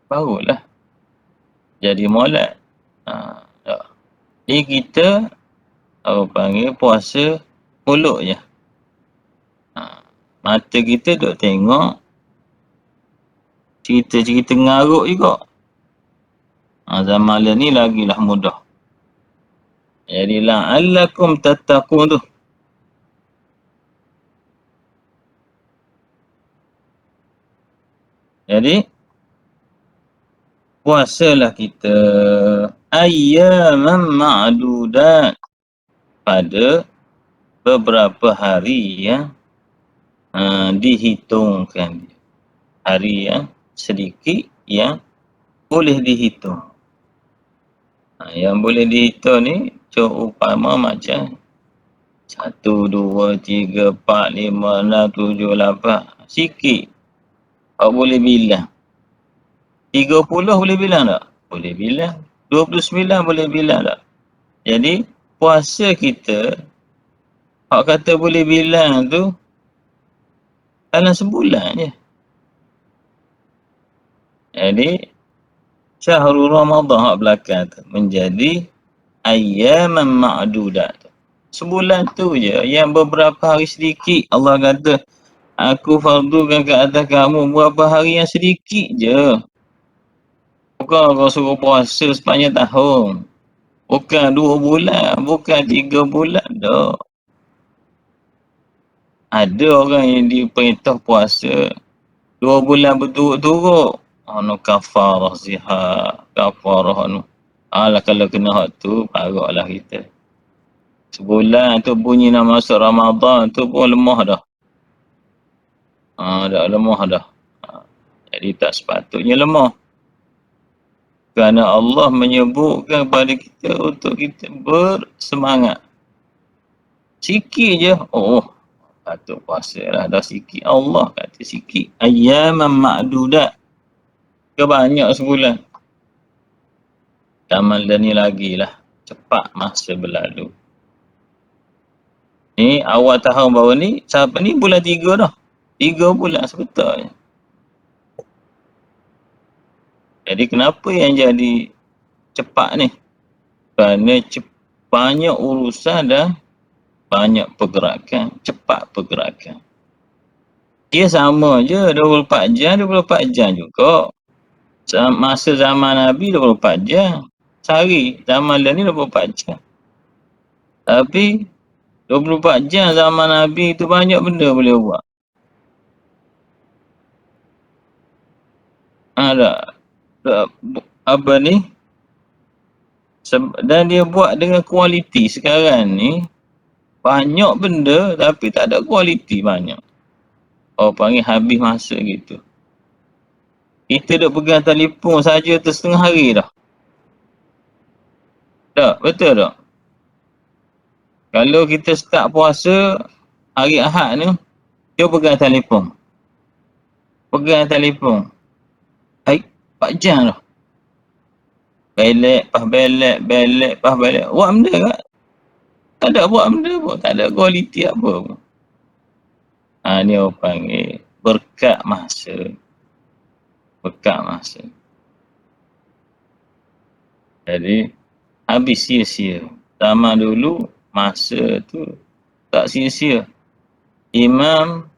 barulah jadi molek. Jadi kita panggil puasa mulut je. Mata kita duk tengok cerita-cerita ngaruk juga. Zaman ni lagilah mudah. Jadi la'allakum tattaqun tu. Jadi puasalah kita ayyaman ma'dudat pada beberapa hari yang dihitungkan. Hari yang sedikit yang boleh dihitung. Yang boleh dihitung ni umpama macam 1, 2, 3, 4, 5, 6, 7, 8. Sikit. Kau boleh bilang. 30 boleh bilang tak? Boleh bilang. 29 boleh bilang tak? Jadi puasa kita, hak kata boleh bilang tu dalam sebulan je. Jadi syahrul Ramadan hak belakang tu menjadi ayyaman ma'dudat. Sebulan tu je yang beberapa hari sedikit. Allah kata aku fardukan ke atas kamu beberapa hari yang sedikit je. Bukan kau suruh puasa sepanjang tahun. Bukan 2 bulan, bukan 3 bulan dah. Ada orang yang diperintah puasa 2 bulan berturut-turut. Kafarah zihar, kafarah Alah kalau kena hak tu, parahlah kita. Sebulan tu bunyi nak masuk Ramadan tu pun lemah dah. Dah lemah dah. Jadi tak sepatutnya lemah. Kerana Allah menyebutkan kepada kita untuk kita bersemangat. Sikit je. Patut puasa lah. Dah sikit. Allah kata sikit. Ayyaman ma'dudat. Kebanyak sebulan. Kamal dah ni lagi lah. Cepat masa berlalu. Ni awal tahun baru ni. Siapa ni bulan 3 dah. 3 bulan sebetulnya. Jadi kenapa yang jadi cepat ni? Kerana banyak urusan dan banyak pergerakan, cepat pergerakan. Dia sama je 24 jam, 24 jam juga. Masa zaman Nabi 24 jam. Sehari, zaman dia ni 24 jam. Tapi 24 jam zaman Nabi tu banyak benda boleh buat. Apa ni? Dan dia buat dengan kualiti. Sekarang ni banyak benda tapi tak ada kualiti banyak. Orang panggil habis masa gitu. Kita duk pegang telefon saja tu setengah hari dah. Tak, betul tak? Kalau kita start puasa hari Ahad ni, dia pegang telefon. Pegang telefon. 4 jam dah. Belek, belek. Buat benda kat? Tak ada buat benda pun. Tak ada kualiti apa pun. Ni orang panggil berkat masa. Berkat masa. Jadi, habis sia-sia. Zaman dulu, masa tu tak sia-sia. Imam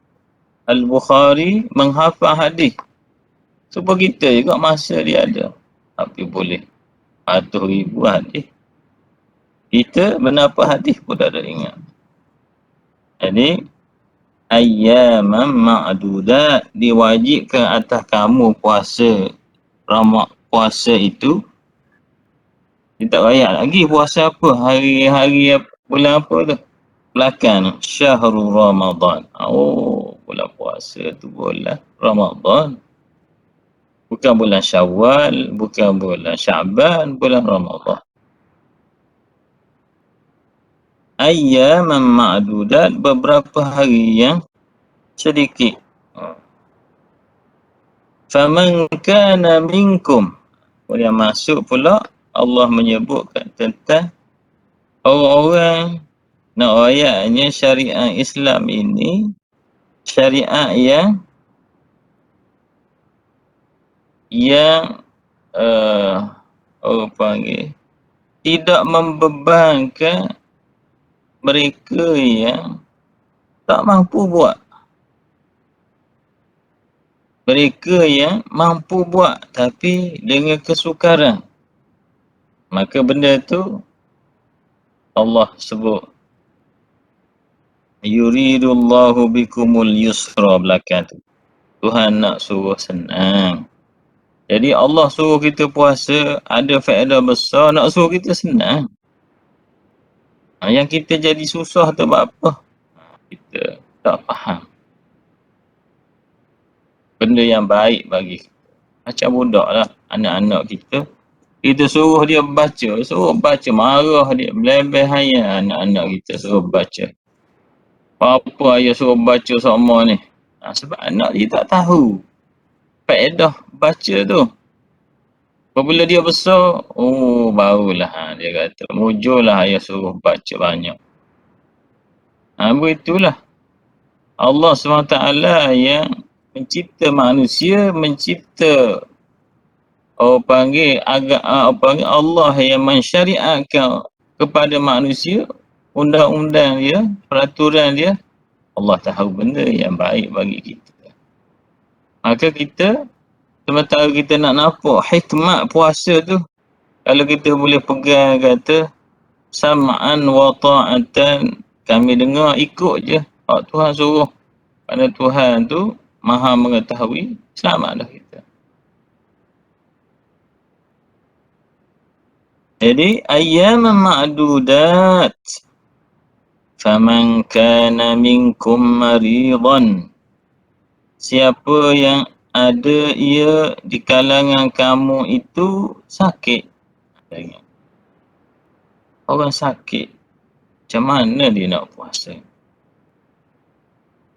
Al-Bukhari menghafal hadis. Supaya kita juga masa dia ada. Tapi boleh 100,000 hadis. Kita berapa hadis pun tak ada ingat. Jadi, ayyaman ma'dudat, diwajibkan atas kamu puasa puasa itu. Dia tak payah lagi puasa apa, hari-hari bulan apa tu, belakang syahrul Ramadan. Bulan puasa tu bulan Ramadan, bukan bulan Syawal, bukan bulan Syaban, bulan Ramadan. Ayyaman ma'dudat, beberapa hari yang sedikit. Faman kana minkum, boleh masuk pula Allah menyebutkan tentang orang-orang, nak ayatnya syariat Islam ini syariat yang orang panggil tidak membebankan mereka yang tak mampu buat. Mereka yang mampu buat tapi dengan kesukaran. Maka benda tu Allah sebut yuridullahu bikumul yusra belakang tu. Tuhan nak suruh senang. Jadi Allah suruh kita puasa ada faedah besar, nak suruh kita senang. Yang kita jadi susah tu apa? Kita tak faham. Benda yang baik bagi kita. Macam budak lah, anak-anak kita. Kita suruh dia baca, marah dia, melebeh ayat anak-anak kita suruh baca. Apa ayah suruh baca sama ni? Sebab anak dia tak tahu faedah baca tu. Apabila dia besar, barulah dia kata, mujurlah ayah suruh baca banyak. Begitulah. Allah SWT yang mencipta manusia, mencipta Allah yang mensyariatkan kepada manusia undang-undang dia, peraturan dia. Allah tahu benda yang baik bagi kita. Maka kita, sementara kita nak nampak hikmat puasa tu, kalau kita boleh pegang kata sam'an wa ta'atan, kami dengar ikut je Tuhan suruh. Kerana Tuhan tu Maha mengetahui, selamatlah kita. Jadi ayyaman ma'dudat, faman kana minkum maridan, siapa yang ada ia di kalangan kamu itu sakit. Orang sakit, macam mana dia nak puasa?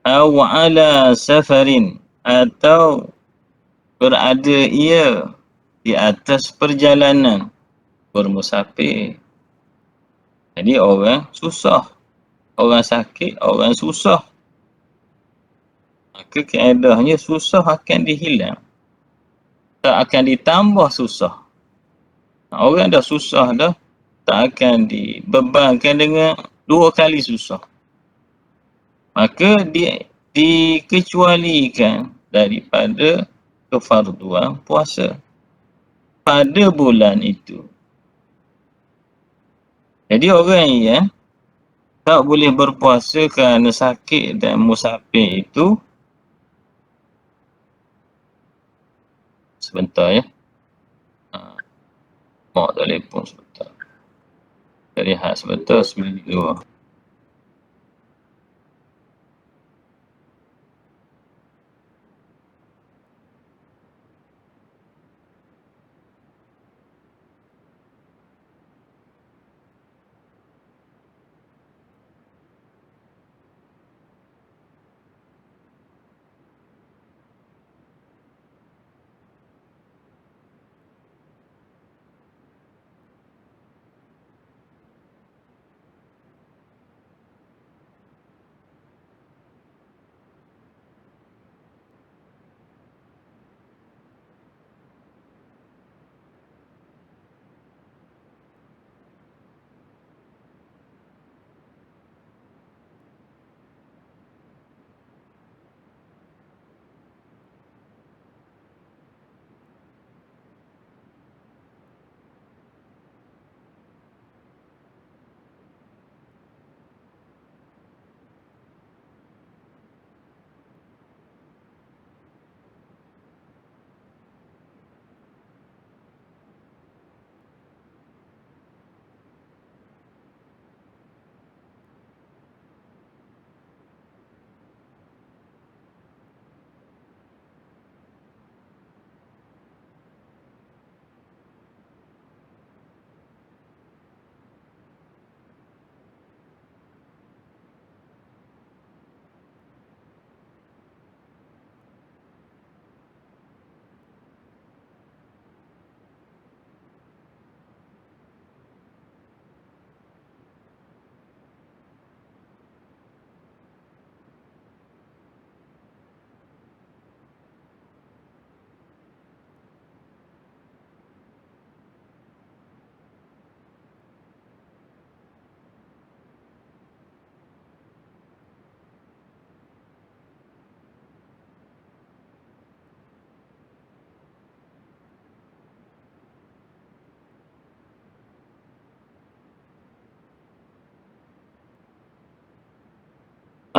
Aw ala safarin, atau berada ia di atas perjalanan, bermusafir. Jadi orang susah, orang sakit, orang susah. Maka keadaannya susah akan dihilang, tak akan ditambah susah. Orang dah susah dah, tak akan dibebankan dengan 2 kali susah. Maka dia dikecualikan daripada kefarduan puasa pada bulan itu. Jadi orang yang tak boleh berpuasa kerana sakit dan musafir itu, sebentar ya. Mak telefon sebentar. Kita lihat sebentar sebelum di luar.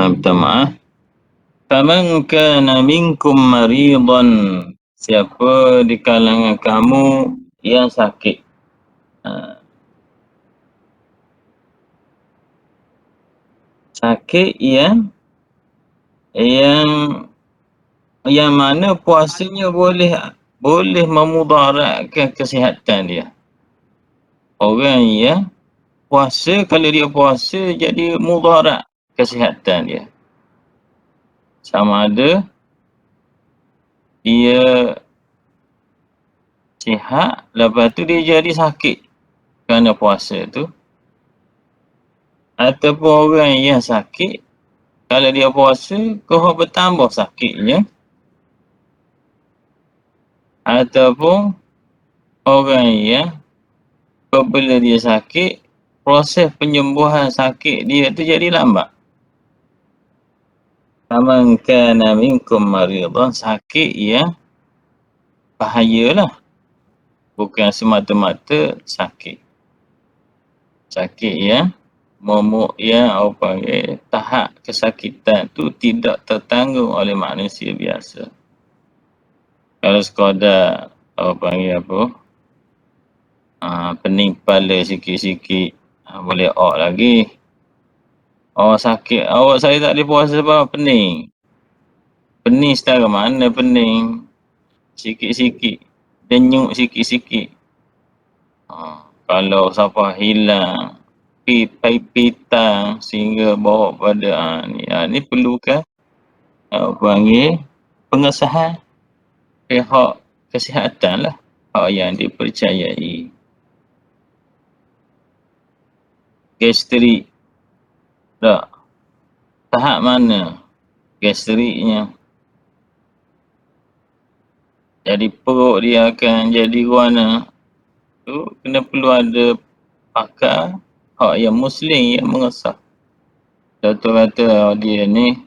Minta maaf. Faman kana minkum maridan, siapa di kalangan kamu yang sakit. Sakit yang mana puasanya boleh memudaratkan kesihatan dia. Orang yang puasa, kalau dia puasa jadi mudarat kesihatan dia. Sama ada dia sihat, lepas tu dia jadi sakit kerana puasa tu. Ataupun orang yang sakit, kalau dia puasa, kau bertambah sakitnya. Ataupun orang yang apabila dia sakit, proses penyembuhan sakit dia tu jadi lambat. Faman kana minkum maridan, sakit yang bahayalah. Bukan semata-mata sakit. Sakit yang tahap kesakitan tu tidak tertanggung oleh manusia biasa. Kalau sekadar pening kepala sikit-sikit, boleh lagi. Sakit, saya tak boleh puasa sebab pening. Pening setara mana pening? Sikit-sikit, denyuk sikit-sikit. Kalau siapa hilang pitang sehingga bawa pada ni perlukan pengesahan pihak kesihatan lah, hak yang dipercayai. Gastrik tak, tahap mana gastriknya, jadi perut dia akan jadi guana tu, kena perlu ada pakar hak yang muslim yang mengesah. Doktor kata dia ni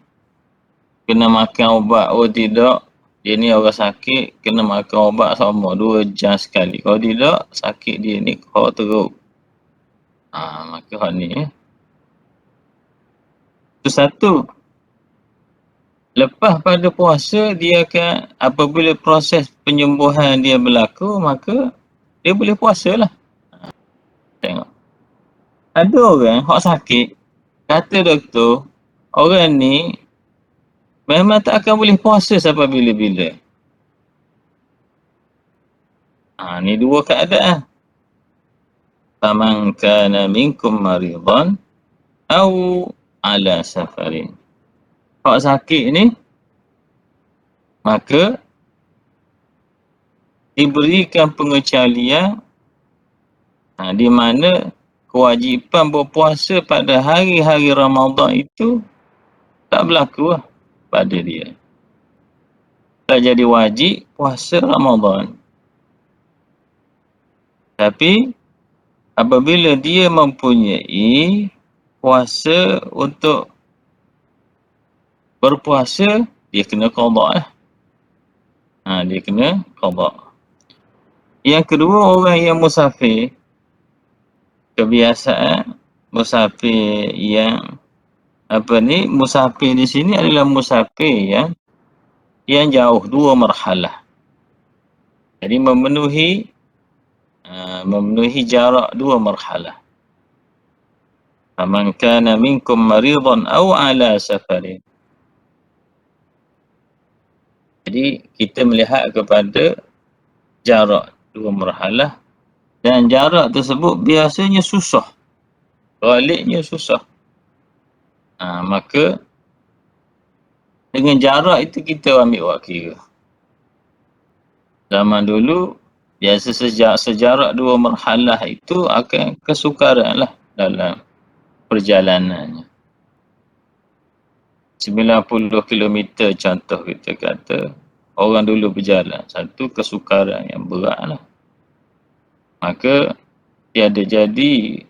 kena makan ubat, oh tidak, dia ni orang sakit kena makan ubat sama 2 jam sekali. Kalau tidak, sakit dia ni hak teruk. Maka hak ni itu satu. Lepas pada puasa, dia akan, apabila proses penyembuhan dia berlaku, maka dia boleh puasa lah. Tengok. Ada orang hak sakit, kata doktor, orang ni memang tak akan boleh puasa sampai bila-bila. Ni dua keadaan. Faman kana minkum maridan au ala safarin. Hak sakit ni, maka diberikan pengecualian di mana kewajipan berpuasa pada hari-hari Ramadan itu tak berlaku pada dia. Tak jadi wajib puasa Ramadan. Tapi apabila dia mempunyai puasa untuk berpuasa, dia kena qada lah. Dia kena qada. Yang kedua, orang yang musafir, kebiasaan musafir yang musafir di sini adalah musafir yang jauh, 2 marhalah. Jadi memenuhi jarak 2 marhalah. Faman kana minkum maridan aw ala safarin. Jadi kita melihat kepada jarak 2 marhalah, dan jarak tersebut biasanya susah. Baliknya susah. Maka dengan jarak itu kita ambil wak kira. Zaman dulu biasa sejarak 2 marhalah itu akan kesukaran lah dalam perjalanannya. 90 km contoh kita kata, orang dulu berjalan, satu kesukaran yang berat lah. Maka tiada jadi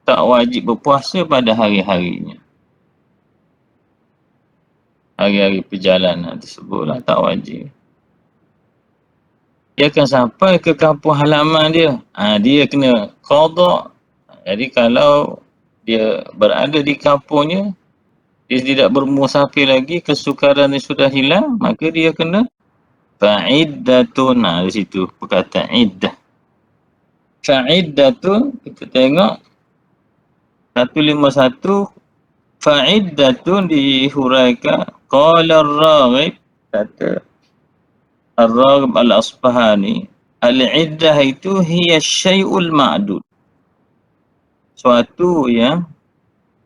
tak wajib berpuasa pada hari-harinya. Hari-hari perjalanan tersebut lah tak wajib. Dia akan sampai ke kampung halaman dia. Dia kena qada. Jadi kalau dia berada di kampungnya, dia tidak bermusafir lagi, kesukaran dia sudah hilang, maka dia kena fa'iddatun. Di situ perkataan iddah. Fa'iddatun, kita tengok 151, fa'iddatun dihuraikan. Qala ar-Raghib, kata Ar-Raghib al-Asbahani, al-iddah itu hiya syai'ul ma'dud. Suatu yang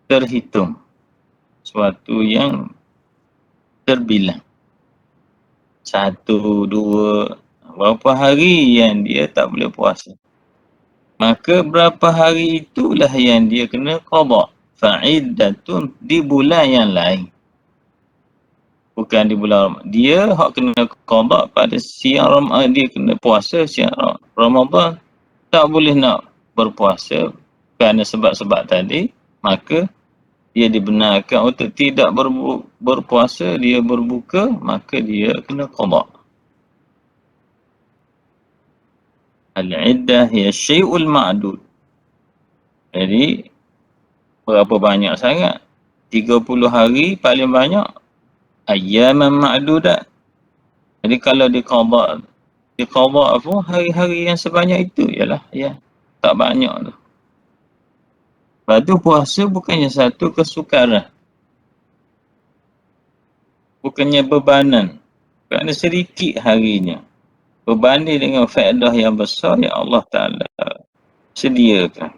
terhitung. Suatu yang terbilang. 1, 2, berapa hari yang dia tak boleh puasa. Maka berapa hari itulah yang dia kena qada. Fa'iddatun di bulan yang lain. Bukan di bulan Ramadan. Dia hak kena qada pada siang Ramadan, dia kena puasa siang Ramadan. Tak boleh nak berpuasa kerana sebab-sebab tadi, maka dia dibenarkan untuk tidak berpuasa, dia berbuka, maka dia kena qada. Al-iddah hiya syai'ul ma'dud. Jadi berapa banyak sangat? 30 hari paling banyak. Ayyaman ma'dudat. Jadi kalau diqada apa? Hari-hari yang sebanyak itu ialah tak banyak tu. Lepas tu puasa bukannya satu kesukaran. Bukannya bebanan. Kerana sedikit harinya. Berbanding dengan faedah yang besar yang Allah Ta'ala sediakan.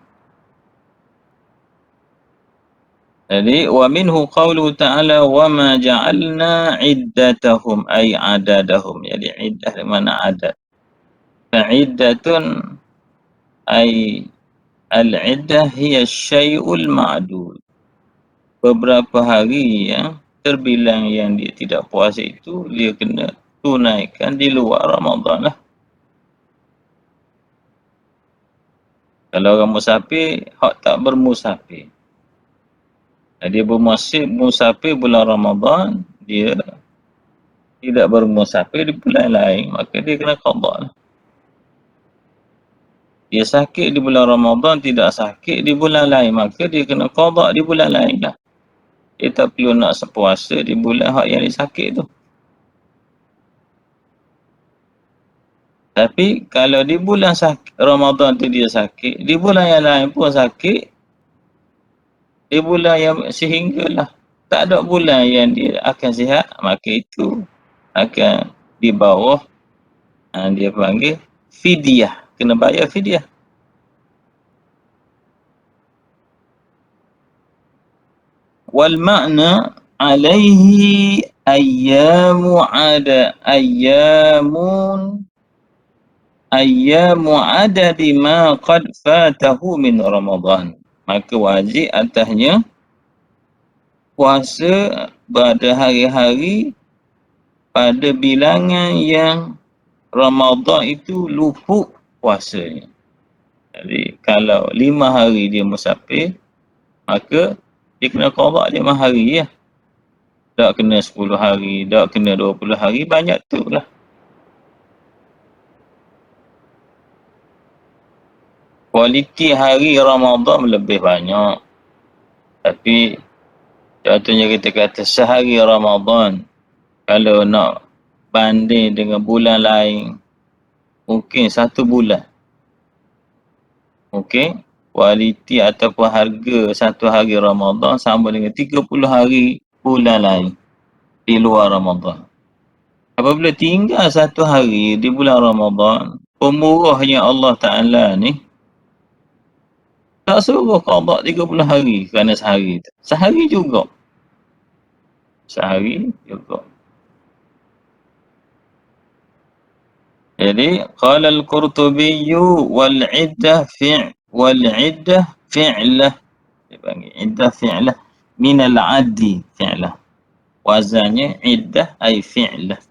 Jadi, wa minhu qawlu ta'ala wa ma ja'alna iddatahum ay adadahum. Jadi, iddah di mana adad. Fa'iddatun ay al-iddah hiya syai'ul ma'dud. Beberapa hari yang terbilang yang dia tidak puasa itu, dia kena tunaikan di luar Ramadan lah. Kalau orang musafir, hak tak bermusafir. Dia bermusafir bulan Ramadan, dia tidak bermusafir di bulan lain, maka dia kena qada lah. Dia sakit di bulan Ramadan, tidak sakit di bulan lain, maka dia kena qada di bulan lain lah. Dia tak perlu nak sepuasa di bulan hak yang dia sakit tu. Tapi kalau di bulan Ramadan tu dia sakit, di bulan yang lain pun sakit, di bulan yang sehinggalah tak ada bulan yang dia akan sihat, maka itu akan di bawah dia panggil fidyah, kena bayar fidyah. Wal makna alaihi ayyamu adadi ma qad fatahu min Ramadan. Maka wajib atasnya puasa pada hari-hari pada bilangan yang Ramadan itu luput puasanya. Jadi kalau 5 hari dia musafir, maka dia kena qada 5 hari ya. Tak kena 10 hari, tak kena 20 hari, banyak tu lah. Kualiti hari Ramadan lebih banyak. Tapi contohnya kita kata sehari Ramadan, kalau nak banding dengan bulan lain, mungkin 1 bulan. Mungkin kualiti ataupun harga 1 hari Ramadan sama dengan 30 hari bulan lain di luar Ramadan. Apabila tinggal 1 hari di bulan Ramadan, pemurahnya Allah Ta'ala ni tak suruh qada 30 hari kerana sehari tu. Sehari juga. Jadi qala al-Qurtubi wal iddah fi'lah. Dia panggil iddah fi'lah min al-addi fi'lah. Wazannya iddah ay fi'lah.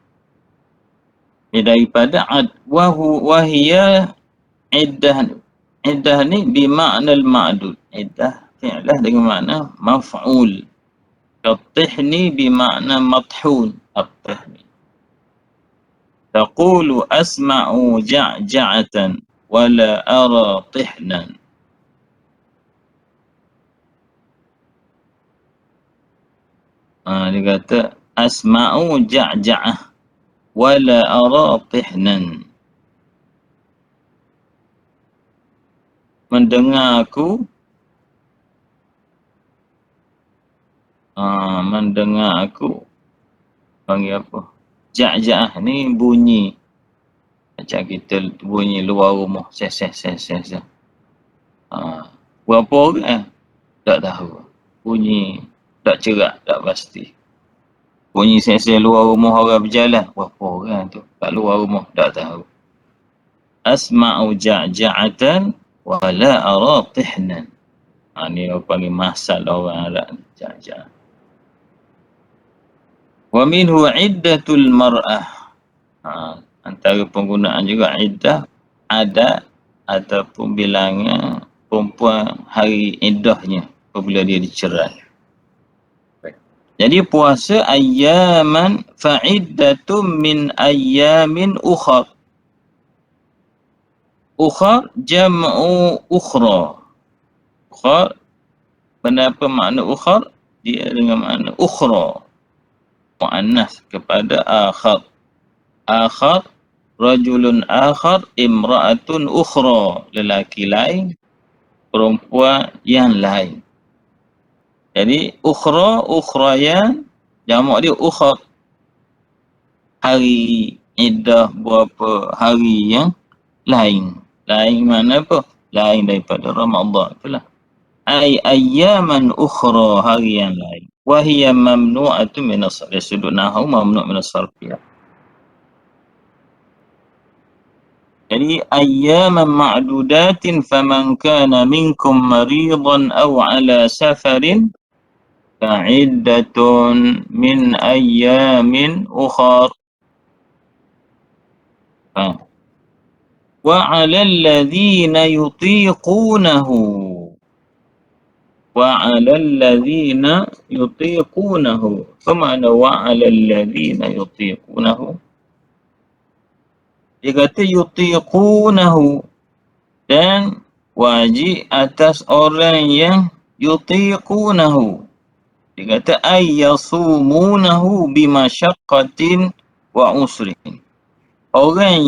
Daripada ad wa hiya iddah ni bimakna al-ma'dud. Iddah fi'lah dengan makna maf'ul. At-tihni bimakna mathun. At-tihni. Taqulu asma'u ja'ja'atan wa la ara tihnan. Dia kata asma'u ja'ja'ah wa la ara tihnan. Mendengar aku panggil apa? Ja'ja'ah ni bunyi macam kita bunyi luar rumah berapa orang tak tahu, bunyi tak cerak, tak pasti. Bunyi seseh luar rumah orang berjalan, berapa orang tu kat luar rumah tak tahu. Asma'u ja'ja'atan wa la ara tihnan. Ni orang panggil masal orang Arab ni, ja'ja'ah. Wa minhu iddatul mar'ah. Antara penggunaan juga iddah, adat ataupun bilangan perempuan hari iddahnya apabila dia dicerai. Jadi puasa ayyaman fa'iddatum min ayyamin ukhar. Ukhar jam'u ukhra. Ukhar, kenapa makna ukhar? Dia dengan makna ukhra. Mu'annas kepada akhar. Akhar, rajulun akhar, imra'atun ukhra. Lelaki lain, perempuan yang lain. Jadi ukhrayan, jamak dia ukhar. Hari iddah berapa hari yang lain. Lain mana apa? Lain daripada Ramadan. Itulah. Ayyaman ukhra, hari yang lain. Wahiyya mamnu'atu minas sarf. Sudut nahwu mamnu' minas sarfiyah. Jadi ayyaman ma'dudatin faman kana minkum maridan aw ala safarin fa'iddatun min ayyamin ukhar. Wa 'alal ladzina yutiqunahu. Wa 'alal ladzina yutiqunahu. Apa makna wa 'alal ladzina yutiqunahu? Dia kata yutiqunahu, dan wajib atas orang yang yutiqunahu. Dia kata ayyasumunahu bimasyaqqatin wa usrin. Orang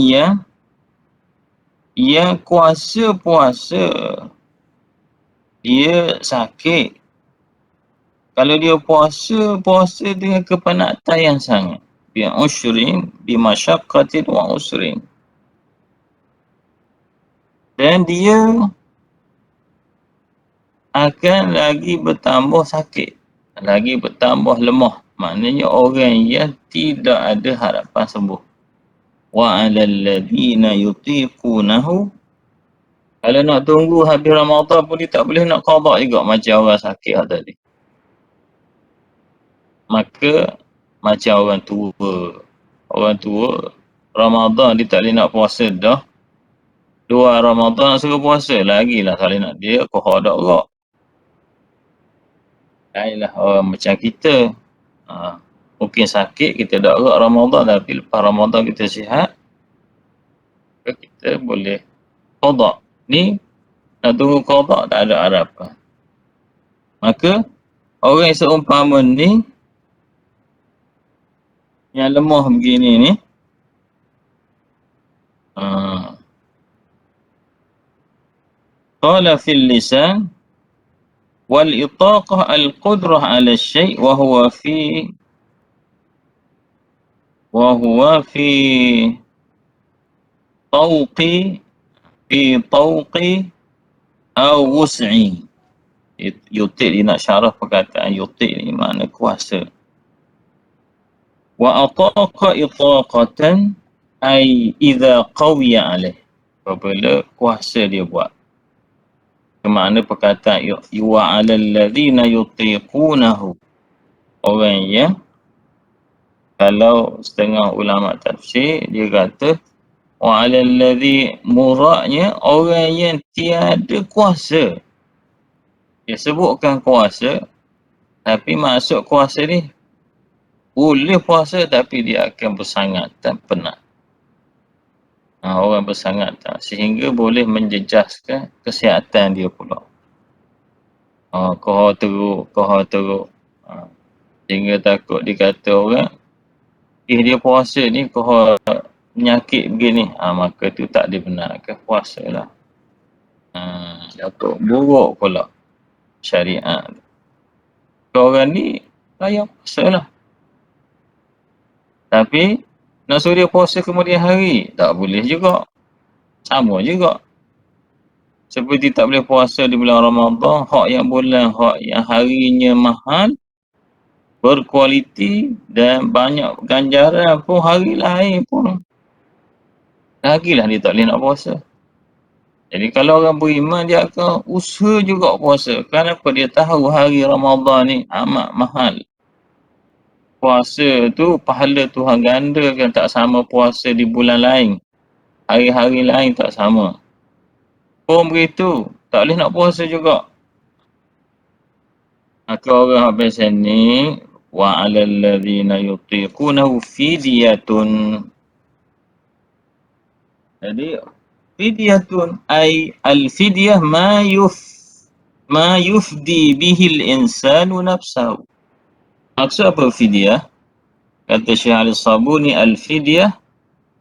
yang kuasa puasa, dia sakit. Kalau dia puasa dengan kepenatan yang sangat. Bi usrin, bimasyaqqatin wa usrin. Dan dia akan lagi bertambah sakit, lagi bertambah lemah. Maknanya orang yang tidak ada harapan sembuh. Wa 'alal ladzina yutiqunahu. Kalau nak tunggu habis Ramadan pun dia tak boleh nak qada juga macam orang sakit tadi. Maka macam orang tua. Orang tua Ramadan dia tak boleh nak puasa dah. 2 Ramadan nak suruh puasa lagilah tak boleh nak, dia qada juga. Lainlah orang macam kita. Mungkin sakit kita dak gerak Ramadan, tapi lepas Ramadan kita sihat, kita boleh qada. Ni nak tunggu qada tak ada harapan. Maka orang yang seumpama ni, yang lemah begini ni, qala fil lisan wal itaqah al qudrah ala syai' wa huwa fi tawqi aw wus'i. Yuti' dia nak syarah perkataan yuti' ni makna kuasa. Wa ataqa itaqatan ay idza qawiya alaih, apabila kuasa dia buat. Makna perkataan wa 'alal ladzina yutiqunahu, orang yang, kalau setengah ulama tafsir dia kata wa 'alal ladzi, muradnya orang yang tiada kuasa. Dia sebutkan kuasa, tapi maksud kuasa ni boleh puasa tapi dia akan bersangat dan penat. Orang bersangat sehingga boleh menjejaskan kesihatan dia pula. Kohar teruk. Sehingga takut dikata orang, dia puasa ni kohar penyakit begini. Maka tu tak dibenarkan puasa lah. Jatuh buruk pula syariat. Orang ni layak puasa lah. Tapi nak suruh dia puasa kemudian hari, tak boleh juga. Sama juga. Seperti tak boleh puasa di bulan Ramadan, hak yang harinya mahal, berkualiti dan banyak ganjaran pun, hari lain pun lagilah dia tak boleh nak puasa. Jadi kalau orang beriman, dia akan usaha juga puasa. Kenapa? Dia tahu hari Ramadan ni amat mahal. Puasa tu pahala Tuhan gandakan, tak sama puasa di bulan lain. Hari-hari lain tak sama. Pun begitu, tak boleh nak puasa juga. Maka orang habis ni, wa 'alal ladzina yutiqunahu fidyatun. Jadi fidyatun ay al-fidyah ma yufdi bihil insanu nafsahu. Maksud apa fidyah? Kata Syekh Al-Sabuni, al-fidyah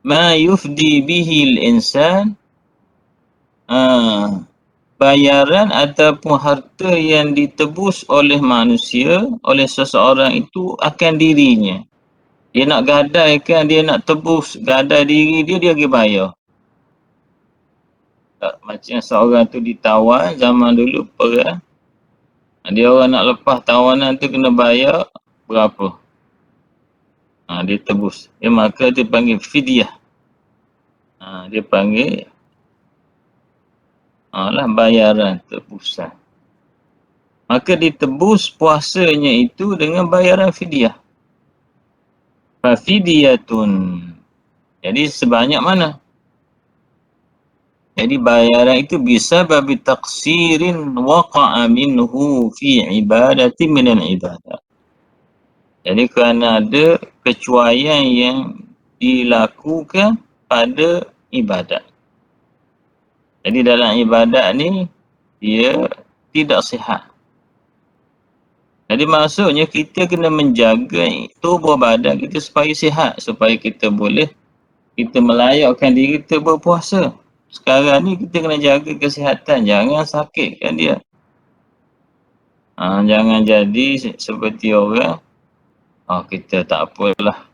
ma yufdi bihil insan, bayaran ataupun harta yang ditebus oleh manusia, oleh seseorang itu akan dirinya. Dia nak gadaikan, dia nak tebus gadai diri dia, dia pergi bayar. Macam seorang tu ditawan zaman dulu perang, dia orang nak lepas tawanan tu kena bayar berapa? Dia tebus. Maka dia panggil fidyah. Dia panggil bayaran tebusan. Maka ditebus puasanya itu dengan bayaran fidyah. Fidyatun. Jadi sebanyak mana? Jadi bayaran itu bisa babi taksirin waqa'a minhu fi ibadati minal ibadah. Jadi kerana ada kecuaian yang dilakukan pada ibadat. Jadi dalam ibadat ni dia tidak sihat. Jadi maksudnya kita kena menjaga tubuh badan kita supaya sihat, supaya kita boleh kita melayakkan diri kita berpuasa. Sekarang ni kita kena jaga kesihatan, jangan sakitkan dia. Jangan jadi seperti orang, kita tak apalah,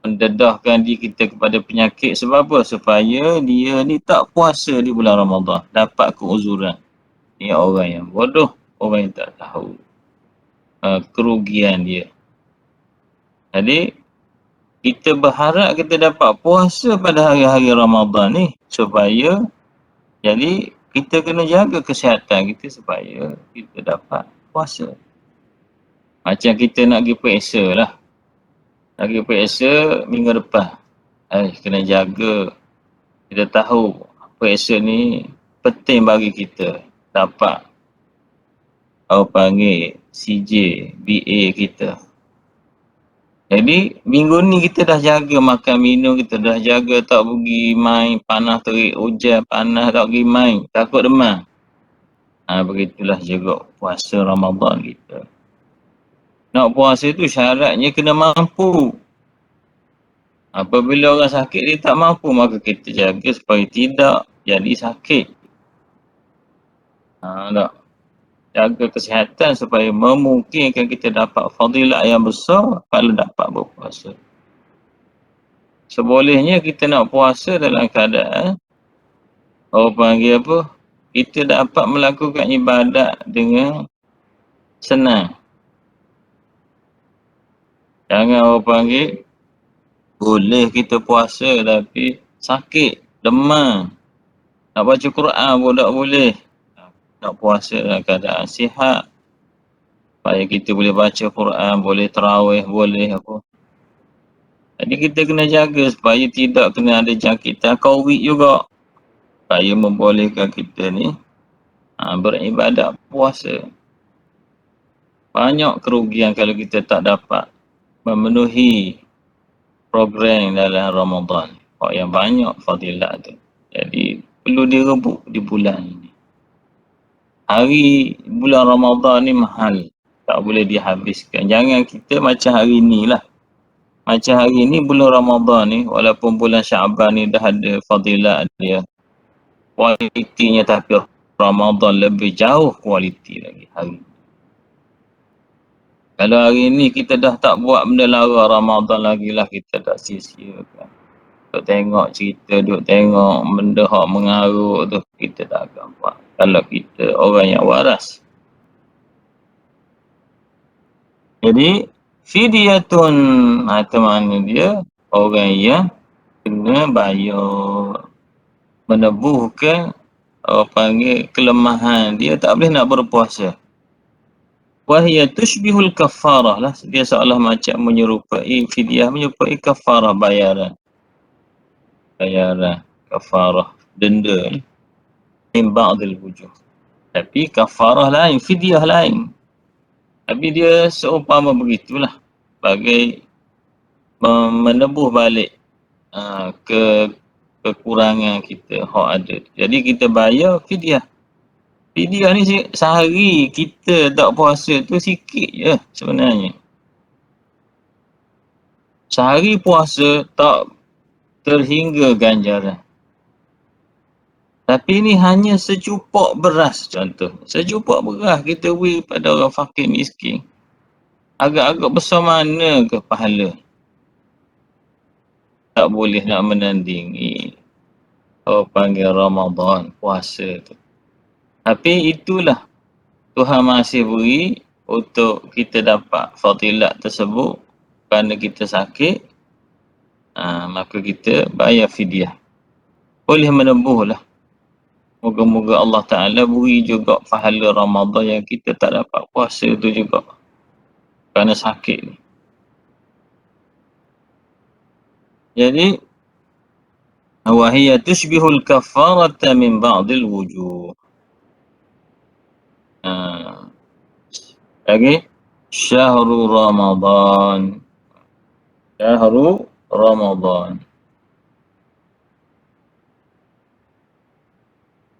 mendedahkan diri kita kepada penyakit. Sebab apa? Supaya dia ni tak puasa di bulan Ramadan, dapat keuzuran. Ni orang yang bodoh, orang yang tak tahu kerugian dia. Jadi kita berharap kita dapat puasa pada hari-hari Ramadan ni supaya jadi kita kena jaga kesihatan kita supaya kita dapat puasa. Macam kita nak pergi periksa lah. Nak pergi periksa minggu depan. Kena jaga. Kita tahu periksa ni penting bagi kita. Dapat apa panggil CJ, BA kita. Jadi minggu ni kita dah jaga makan minum, kita dah jaga tak pergi main panas terik hujan, panas tak pergi main, takut demam. Begitulah juga puasa Ramadan kita. Nak puasa tu syaratnya kena mampu. Apabila orang sakit dia tak mampu, maka kita jaga supaya tidak jadi sakit. Tak. Jaga kesihatan supaya memungkinkan kita dapat fadilah yang besar kalau dapat berpuasa. Sebolehnya kita nak puasa dalam keadaan orang panggil apa? Kita dapat melakukan ibadat dengan senang. Jangan orang panggil boleh kita puasa tapi sakit, demam. Nak baca Quran pun tak boleh. Nak puasa dalam keadaan sihat. Supaya kita boleh baca Quran, boleh tarawih, boleh apa. Jadi kita kena jaga supaya tidak kena ada jangkitan COVID juga. Supaya membolehkan kita ni beribadat puasa. Banyak kerugian kalau kita tak dapat memenuhi program dalam Ramadan. Yang banyak fadilat tu. Jadi perlu direbut di bulan ini. Hari bulan Ramadan ni mahal. Tak boleh dihabiskan. Jangan kita macam hari ni lah. Macam hari ni bulan Ramadan ni, walaupun bulan Syaban ni dah ada fadilat dia. Kualitinya, tapi Ramadan lebih jauh kualiti lagi hari ni. Kalau hari ni kita dah tak buat benda lara Ramadan lagi lah, kita dah sia-siakan. Duk tengok cerita, duk tengok benda hak mengarut tu, kita tak akan buat. Kalau kita orang yang waras. Jadi fidyatun, itu makna dia orang yang kena bayar, menebuhkan orang panggil kelemahan dia, tak boleh nak berpuasa. Wahia tushbihul kafarah lah, dia seolah macam menyerupai fidyah, menyerupai kafarah, bayaran kafarah, denda ni. Min ba'dil wujuh. Tapi kafarah lain, fidyah lain. Tapi dia seumpama begitulah. Bagai menebuh balik kekurangan kita, hak ada. Jadi kita bayar fidyah. Fidyah ni sehari kita tak puasa tu sikit je sebenarnya. Sehari puasa tak terhingga ganjaran. Tapi ni hanya secupak beras contoh. Secupak beras kita beri pada orang fakir miskin. Agak-agak besar mana ke pahala? Tak boleh nak menandingi orang panggil Ramadan, puasa tu. Tapi itulah Tuhan masih beri untuk kita dapat fadilat tersebut kerana kita sakit. Maka kita bayar fidyah. Boleh menembus lah. Moga-moga Allah Ta'ala beri juga pahala Ramadan yang kita tak dapat puasa tu juga. Kerana sakit ni. Jadi, وهي تشبه الكفارة من بعض الوجوه. Lagi Syahrul Ramadan. Syahrul Ramadan.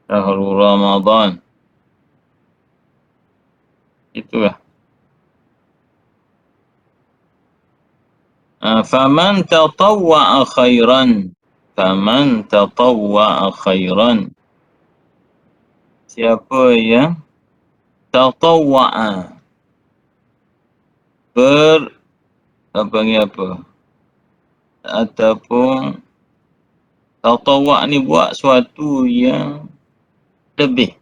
Syahrul Ramadan. Itulah. Faman tatawwa'a khairan. Faman tatawwa'a khairan. Siapa yang tatawwa'a, apa ataupun tatawwa' ni buat sesuatu yang lebih,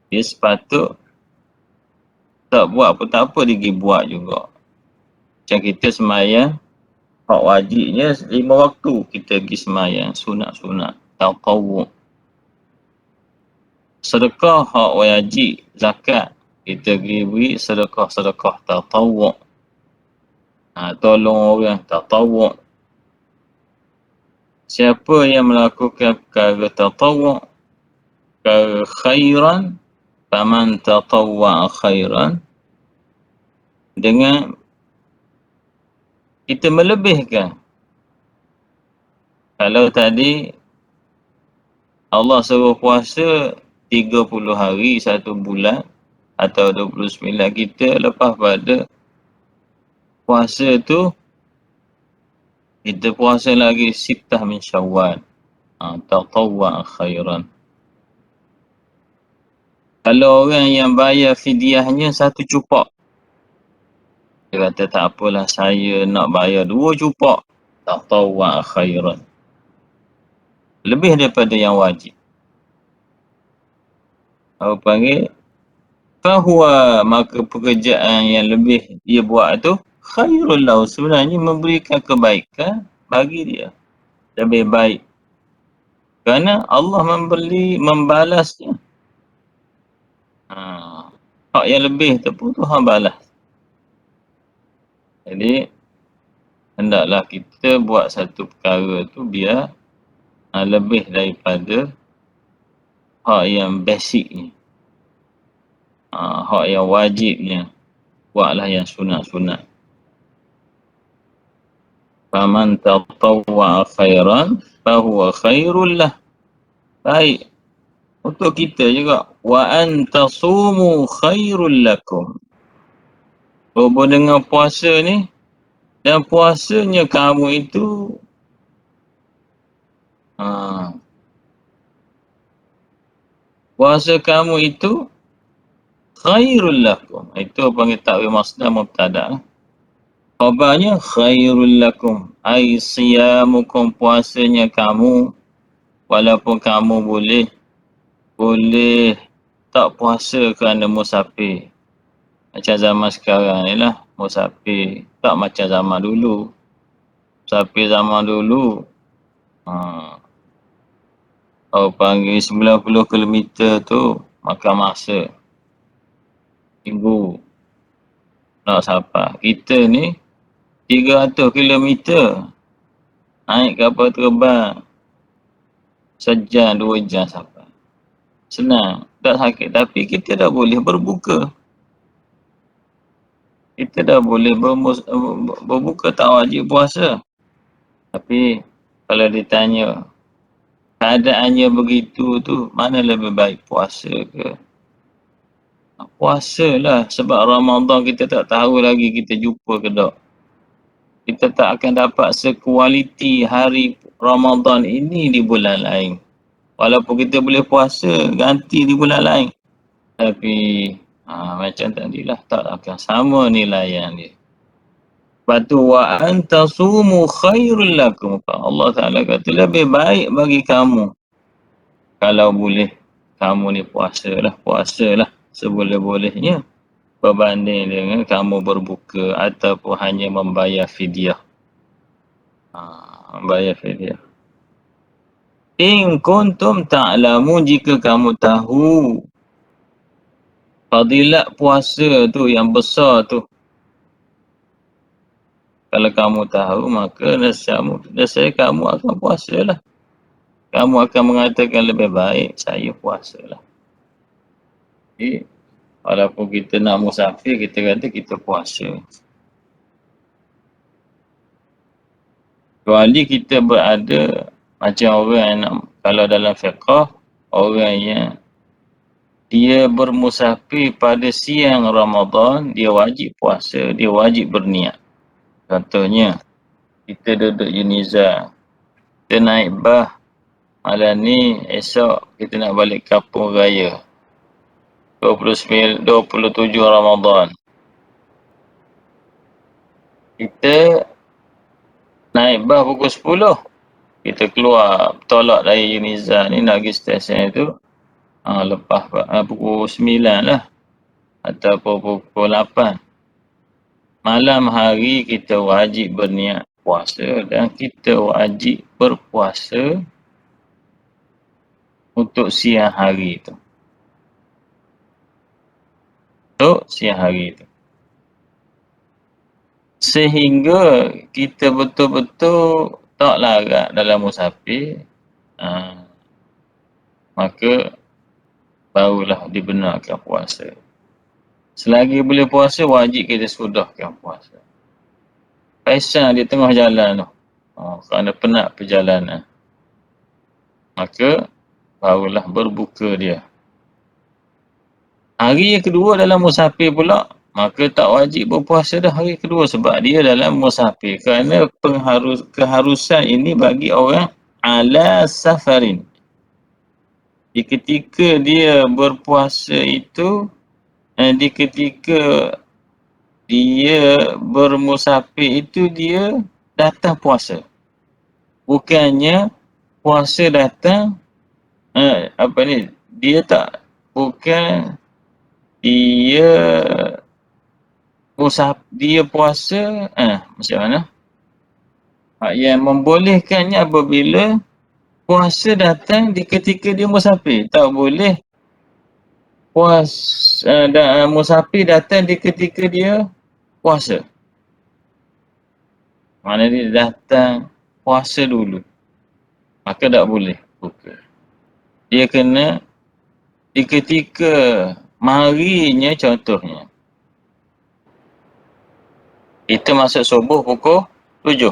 dia sepatut tak buat pun tak apa, dia pergi buat juga. Macam kita sembahyang hak wajibnya 5 waktu, kita pergi sembahyang sunat-sunat tatawwu'. Sedekah hak wajib, zakat kita pergi beri sedekah tatawwu'. Tolong orang tatawwu'. Siapa yang melakukan perkara tatawwu', perkara khairan, faman tatawwa'a khairan, dengan kita melebihkan. Kalau tadi Allah suruh puasa 30 hari 1 bulan atau 29, kita lepas pada puasa tu kita puasa lagi sittah min Syawal. Tatawwa' khairan. Kalau orang yang bayar fidyahnya 1 cupak, dia kata tak apalah, saya nak bayar 2 cupak, tatawwa' khairan, lebih daripada yang wajib. Apa panggil? Fahuwa, maka pekerjaan yang lebih dia buat tu khairul lahu, sebenarnya memberikan kebaikan bagi dia, lebih baik. Kerana Allah membalasnya. Hak yang lebih tu pun Tuhan balas. Jadi hendaklah kita buat satu perkara tu biar lebih daripada hak yang basic ni. Hak yang wajibnya, buatlah yang sunat-sunat. Faman tatawwa'a khairan fahuwa khairul lah. Baik untuk kita juga. Wa antasumu khairul lakum. Berhubung dengan puasa ni, dan puasanya kamu itu puasa kamu itu khairul lakum. Itu panggil takwil masdar mubtada'. Khabarnya khairul lakum, ai siyamukum, puasanya kamu, walaupun kamu boleh tak puasa kerana musafir. Macam zaman sekarang ni lah, musafir. Tak macam zaman dulu. Musafir zaman dulu panggil 90 km tu makan masa minggu nak sampai. Kita ni 300 km naik kapal terbang sejam 2 jam sampai. Senang, tak sakit. Tapi kita dah boleh berbuka. Kita dah boleh berbuka, tak wajib puasa. Tapi kalau ditanya keadaannya begitu tu, mana lebih baik, puasa ke? Puasalah, sebab Ramadan kita tak tahu lagi kita jumpa ke tak. Kita tak akan dapat sekualiti hari Ramadan ini di bulan lain. Walaupun kita boleh puasa ganti di bulan lain, tapi macam tadilah, tak akan sama nilaian dia. Lepas tu wa antasumu khairul lakum. Allah Ta'ala kata lebih baik bagi kamu kalau boleh kamu ni puasalah seboleh-bolehnya, berbanding dengan kamu berbuka ataupun hanya membayar fidyah. Membayar fidyah. In kuntum ta'lamun, jika kamu tahu fadilat puasa tu yang besar tu. Kalau kamu tahu, maka nescaya kamu akan puasalah. Kamu akan mengatakan lebih baik saya puasalah. Jadi, walaupun kita nak musafir, kita kata kita puasa. Kecuali kita berada macam orang yang nak, kalau dalam fiqh, orang yang dia bermusafir pada siang Ramadan, dia wajib puasa, dia wajib berniat. Contohnya, kita duduk Yuniza, kita naik bah, malam ni, esok kita nak balik kampung raya. 27 Ramadan. Kita naik bah pukul 10. Kita keluar, tolak dari Yuniza ni nak pergi stesen itu. Lepas pukul 9 lah. Ataupun pukul 8. Malam hari kita wajib berniat puasa dan kita wajib berpuasa untuk siang hari itu. Untuk siang hari itu. Sehingga kita betul-betul tak larat dalam musafir, maka barulah dibenarkan puasa. Selagi boleh puasa, wajib kita sudahkan puasa. Faisal di tengah jalan tu, kerana penat perjalanan, maka barulah berbuka dia. Hari yang kedua dalam musafir pula, maka tak wajib berpuasa dah hari kedua sebab dia dalam musafir. Kerana keharusan ini bagi orang ala safarin. Di ketika dia berpuasa itu, di ketika dia bermusafir itu, dia datang puasa. Bukannya puasa datang, dia tak, bukan dia dia puasa, macam mana? Yang membolehkannya apabila puasa datang di ketika dia musafir. Tak boleh musafir datang di ketika dia puasa. Mana dia datang puasa dulu, maka tak boleh buka. Dia kena di ketika marinya, contohnya kita masuk subuh pukul 7.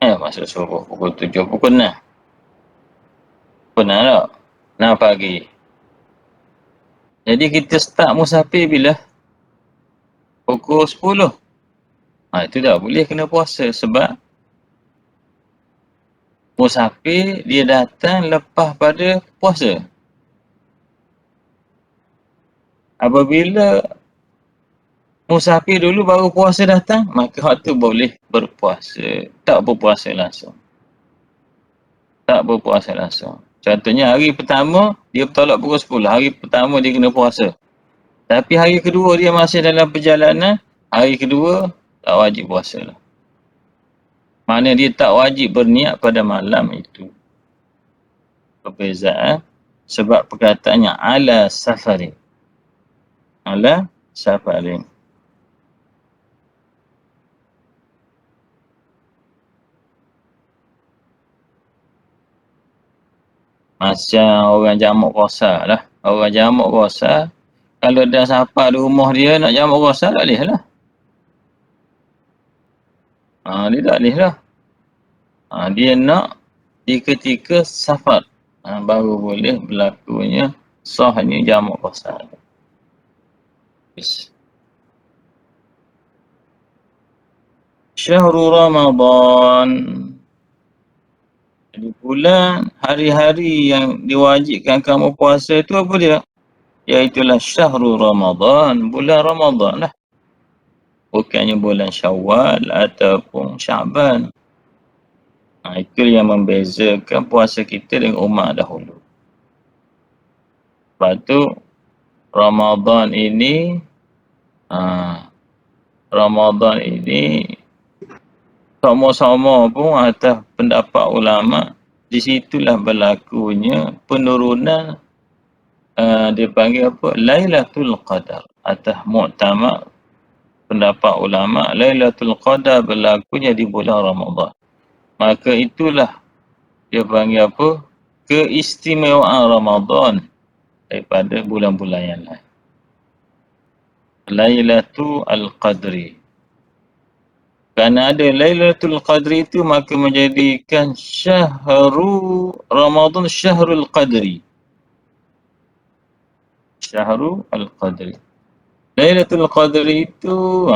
Masuk subuh pukul 7, pukul 6. Pukul 6 tak? 6 pagi. Jadi kita start musafir bila? Pukul 10. Itu tak boleh kena puasa sebab musafir dia datang lepas pada puasa. Apabila musafir dulu baru puasa datang, maka waktu boleh berpuasa. Tak berpuasa langsung. Tak berpuasa langsung. Contohnya hari pertama, dia bertolak pukul 10. Hari pertama dia kena puasa. Tapi hari kedua dia masih dalam perjalanan, hari kedua tak wajib puasa lah. Mana dia tak wajib berniat pada malam itu. Perbezaan sebab perkataannya ala safarin. Ala safarin. Macam orang jamak rosak lah. Orang jamak rosak, kalau dah sampai di rumah dia nak jamak rosak, tak boleh lah. Dia tak boleh lah. Dia nak di ketika safar. Baru boleh berlakunya sahnya jamak rosak. Syahrul Ramadan. Jadi bulan, hari-hari yang diwajibkan kamu puasa itu apa dia? Iaitulah Syahrul Ramadan, bulan Ramadan lah. Bukannya bulan Syawal ataupun Syaban. Itu yang membezakan puasa kita dengan umat dahulu. Sebab tu Ramadan ini sama-sama pun atas pendapat ulama, di situlah berlakunya penurunan dipanggil apa? Lailatul Qadar, atas muktamad pendapat ulama, Lailatul Qadar berlakunya di bulan Ramadan. Maka itulah dia panggil apa? Keistimewaan Ramadan daripada bulan-bulan yang lain. Lailatul Qadri. Kerana ada Lailatul Qadri itu, maka menjadikan syahru Ramadan Syahrul Qadri. Syahrul Qadri. Lailatul Qadri itu,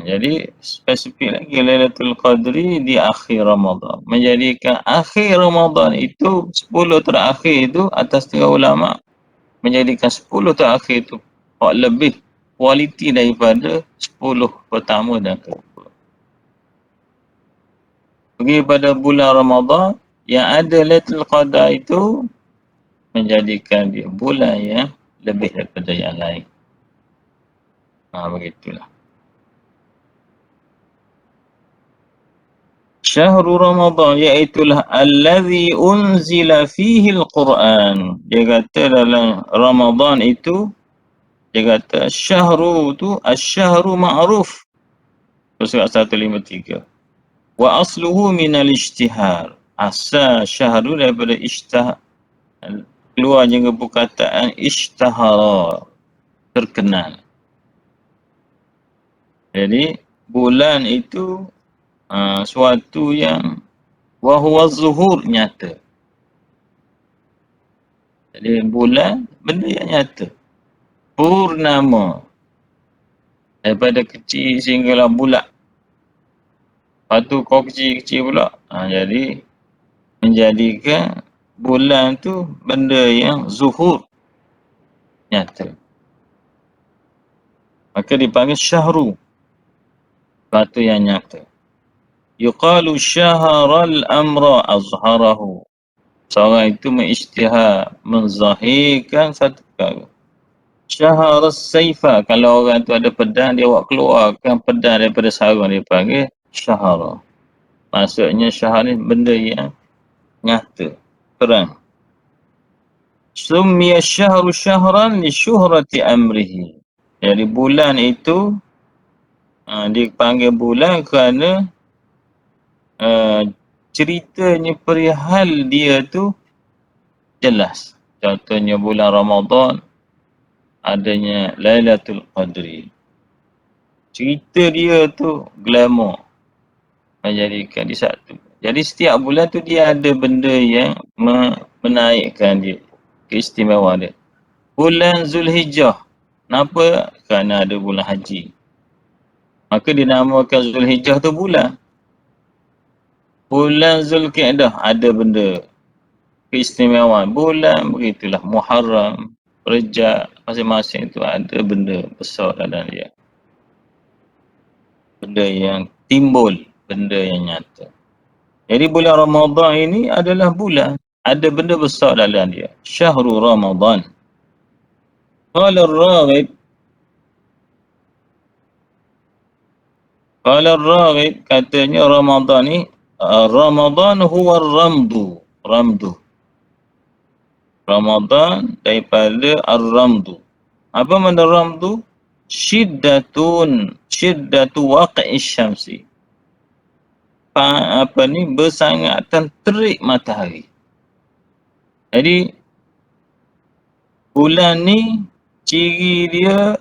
jadi spesifik lagi Lailatul Qadri di akhir Ramadan. Menjadikan akhir Ramadan itu, 10 terakhir itu, atas tiga ulama, menjadikan 10 terakhir itu lebih kualiti daripada 10 pertama dan kedua. Pergi pada bulan Ramadan yang ada Lailatul Qadar itu menjadikan dia bulan yang lebih daripada yang lain. Begitulah. Syahrul Ramadan iaitulah allazi unzila fihi al-Quran. Dia kata dalam Ramadan itu, dia kata syahru tu asy-syahru ma'ruf. Surat 153. Wa asluhu minal ijtihar. Asal syahru daripada ijtihar. Keluar juga perkataan ishtahara, terkenal. Jadi bulan itu suatu yang wahuwa zuhur, nyata. Jadi bulan benda yang nyata. Purnama, daripada kecil sehinggalah bulat. Lepas tu kau kecil-kecil pula. Jadi menjadikan bulan tu benda yang zuhur, nyata. Maka dipanggil syahru, batu yang nyata. Yuqalu syaharal amra azharahu. Seorang itu mengisytihar, menzahirkan satu perkara. Syaharas saifa, kalau orang tu ada pedang, dia buat keluarkan pedang daripada sarung, dia panggil syahara. Maksudnya syahar ni benda yang nyata, terang. Summiya syahru syahran li syuhrati amrihi. Jadi bulan itu dipanggil bulan kerana ceritanya perihal dia tu jelas. Contohnya bulan Ramadan adanya Lailatul Qadri. Cerita dia tu glamour, menjadikan dia satu. Jadi setiap bulan tu dia ada benda yang menaikkan dia, keistimewaan dia. Bulan Zulhijjah, kenapa? Kerana ada bulan haji. Maka dinamakan Zulhijjah tu bulan. Bulan Zulqia'dah ada benda keistimewaan. Bulan begitulah, Muharram, Rejab, masing-masing itu ada benda besar dalam dia. Benda yang timbul, benda yang nyata. Jadi bulan Ramadan ini adalah bulan, ada benda besar dalam dia. Syahrul Ramadan. Qala Ar-Raghib, katanya Ramadan ni, Ramadan huwa ramdu. Ramadan daripada ar-ramdu. Apa makna ramdu? Syiddatu waqi'i syamsi. Bersangatan terik matahari. Jadi bulan ni ciri dia,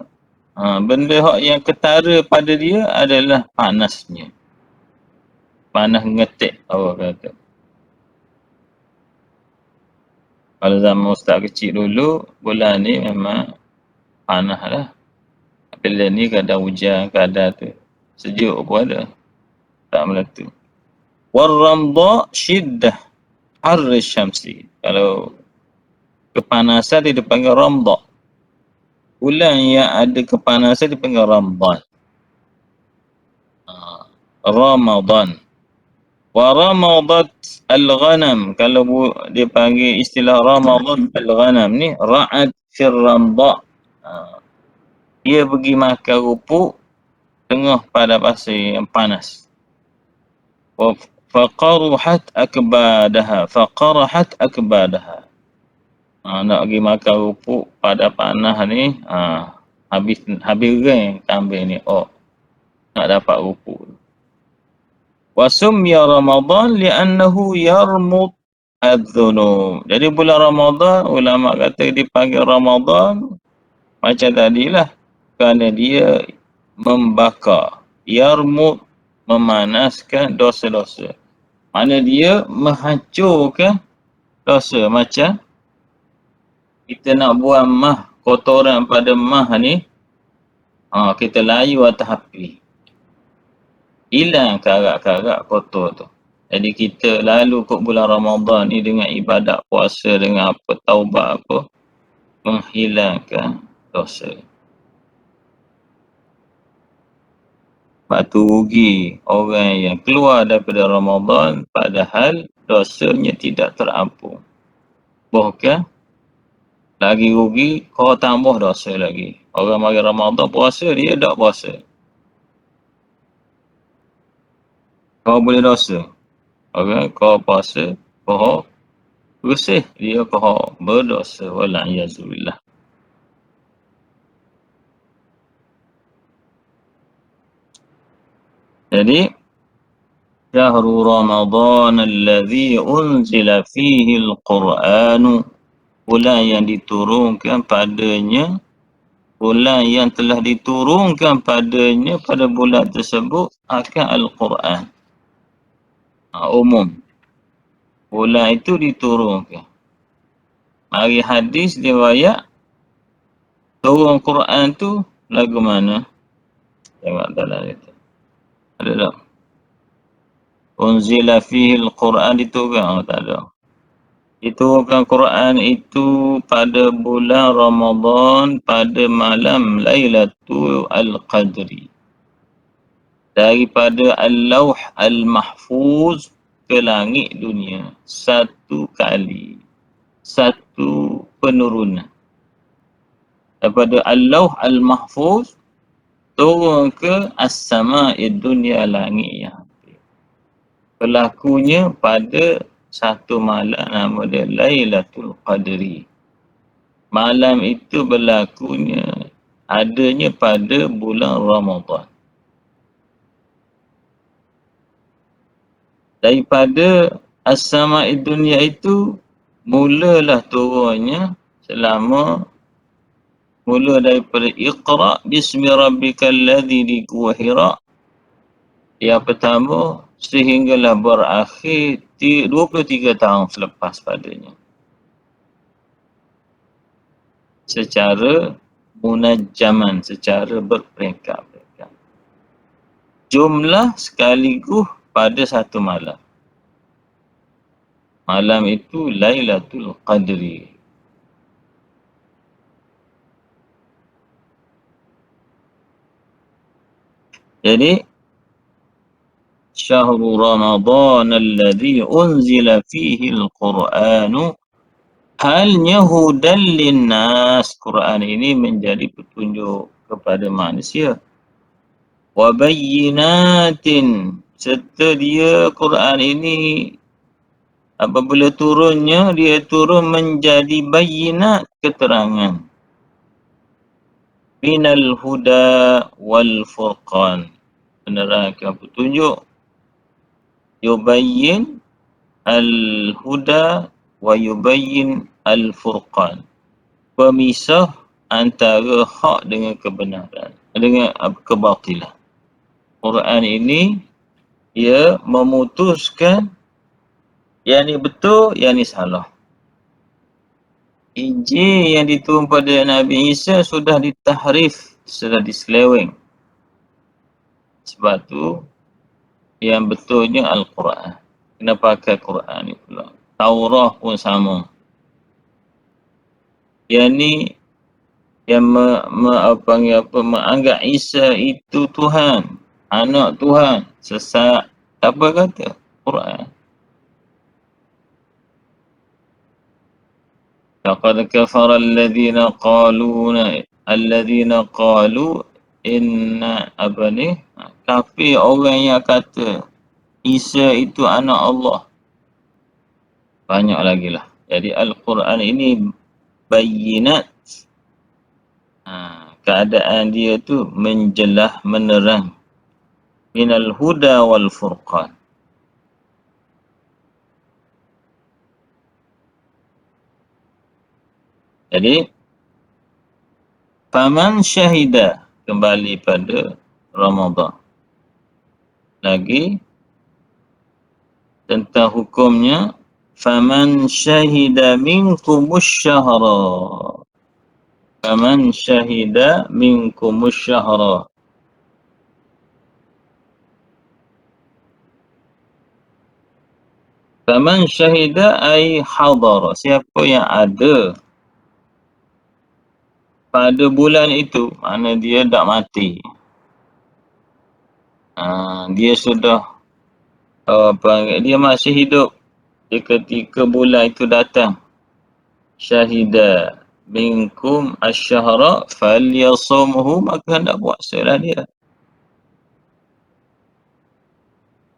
benda yang ketara pada dia adalah panasnya. Panas ngetik, orang kata. Kalau zaman ustaz kecil dulu, bulan ni memang panas lah. Bila ni kadang hujan, kadang tu sejuk pun ada. Tak meletup. Warramda syiddah harri syamsi. Kalau kepanasan dia dipanggil ramda. Bulan yang ada kepanasan dipanggil Ramadan. Ramadan. Wa ramadat al-ghanam. Kalau dia panggil istilah ramadat al-ghanam ni, ra'ad fir ramda. Dia pergi makan rupuk tengah pada pasir yang panas. Faqarahat akbadaha. Nak pergi makan rupuk pada panas ni, habis reng kambing ni. nak dapat ruku. Wa summiya Ramadan li'annahu yarmut adz-dzunub. Jadi bulan Ramadan, ulama kata dipanggil Ramadan macam tadilah, kerana dia membakar, yarmut, memanaskan dosa-dosa. Mana dia menghancurkan dosa. Macam kita nak buang mah, kotoran pada mah ni, kita layu atas api, hilang karat-karat kotor tu. Jadi kita lalu ke bulan Ramadan ni dengan ibadat puasa, dengan apa, taubat apa, menghilangkan dosa. Sebab tu rugi orang yang keluar daripada Ramadan padahal dosanya tidak terampung. Bahkan lagi rugi, kau tambah dosa lagi. Orang mari Ramadan puasa, dia tak puasa. Kau boleh dosa. Orang kau puasa, kau bersih, dia kau berdosa. Wala'iyyazubillah. Jadi, Syahrul Ramadan alladhi unzila fihi al-Qur'anu, bulan yang diturunkan padanya, bulan yang telah diturunkan padanya pada bulan tersebut akan Al-Quran. Umum. Bulan itu diturunkan. Mari hadis riwayat turun Quran tu lagu mana? Tengok dalam itu. Ada tak? Unzila fihi al-Quran diturunkan? Tak ada. Diturunkan Quran itu pada bulan Ramadan pada malam Lailatul Qadri. Daripada Al-Lawh Al-Mahfuz ke langit dunia. Satu kali. Satu penurunan. Daripada Al-Lawh Al-Mahfuz turun ke As-Sama'id Dunia, langit yang berlakunya pada satu malam, nama dia Lailatul Qadri. Malam itu berlakunya, adanya pada bulan Ramadan. Daripada As-Sama'id Dunia itu mulalah turunnya selama mula daripada Iqra bismi rabbikal ladzi di Gua Hira yang pertama sehinggalah berakhir 23 tahun selepas padanya. Secara munajjaman, secara berperingkat-peringkat. Jumlah sekaligus pada satu malam. Malam itu Lailatul Qadri. Jadi Syahrul Ramadan alladhi unzila fihi al-Qur'anu halnya hudan linnas. Quran ini menjadi petunjuk kepada manusia. Wa bayyinatin, serta dia Quran ini apabila turunnya, dia turun menjadi bayyinat, keterangan. Minal huda wal furqan, menerangkan petunjuk. Yubayyin al-huda wa yubayyin al-furqan, pemisah antara hak dengan kebenaran, dengan kebatilan. Quran ini ia memutuskan yang ni betul, yang ni salah. Injil yang diturun pada Nabi Isa sudah ditahrif, sudah diseleweng. Sebab tu yang betulnya Al-Quran. Kena pakai Quran ni pula. Taurah pun sama. Yang ni yang menganggap Isa itu Tuhan, anak Tuhan, sesat. Apa kata? Quran. Laqad kafara alladhina qalu inna abani, kafir orang yang kata Isa itu anak Allah. Banyak lagi lah. Jadi Al-Quran ini bayyinat. Keadaan dia tu menjelah, menerang. minal huda wal furqan. Jadi faman syahida, kembali pada Ramadan. Lagi tentang hukumnya, faman syahida minkumus syahra. Faman syahida minkumus syahra. Faman syahida ay hadara, siapa yang ada pada bulan itu, mana dia tak mati. Dia sudah dia masih hidup ketika bulan itu datang. Syahida minkum asyhara falyasumhu, maka hendak puasalah dia.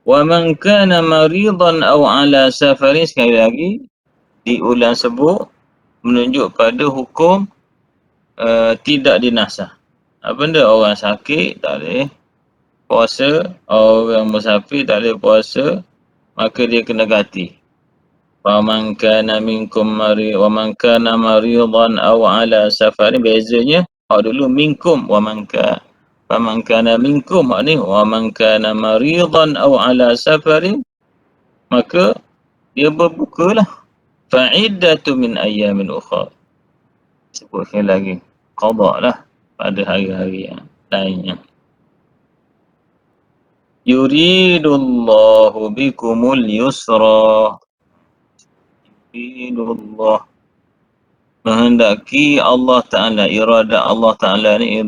Wa man kana maridan aw ala safarin, sekali lagi diulang sebut menunjuk pada hukum tidak dinasah. Apa benda? Orang sakit tak boleh puasa, orang musafir tak boleh puasa, maka dia kena ganti. Wa man kana minkum maridan aw ala safarin, bezanya dulu minkum wa man kana minkum, ni wa man kana maridan aw ala safarin, maka dia berbukalah. Fa'iddatu min ayyamin ukhra, sebutkan lagi qada lah pada hari-hari yang lainnya. Yuridullahu bikumul yusra, yuridullah, menghendaki Allah Ta'ala, irada Allah Ta'ala ni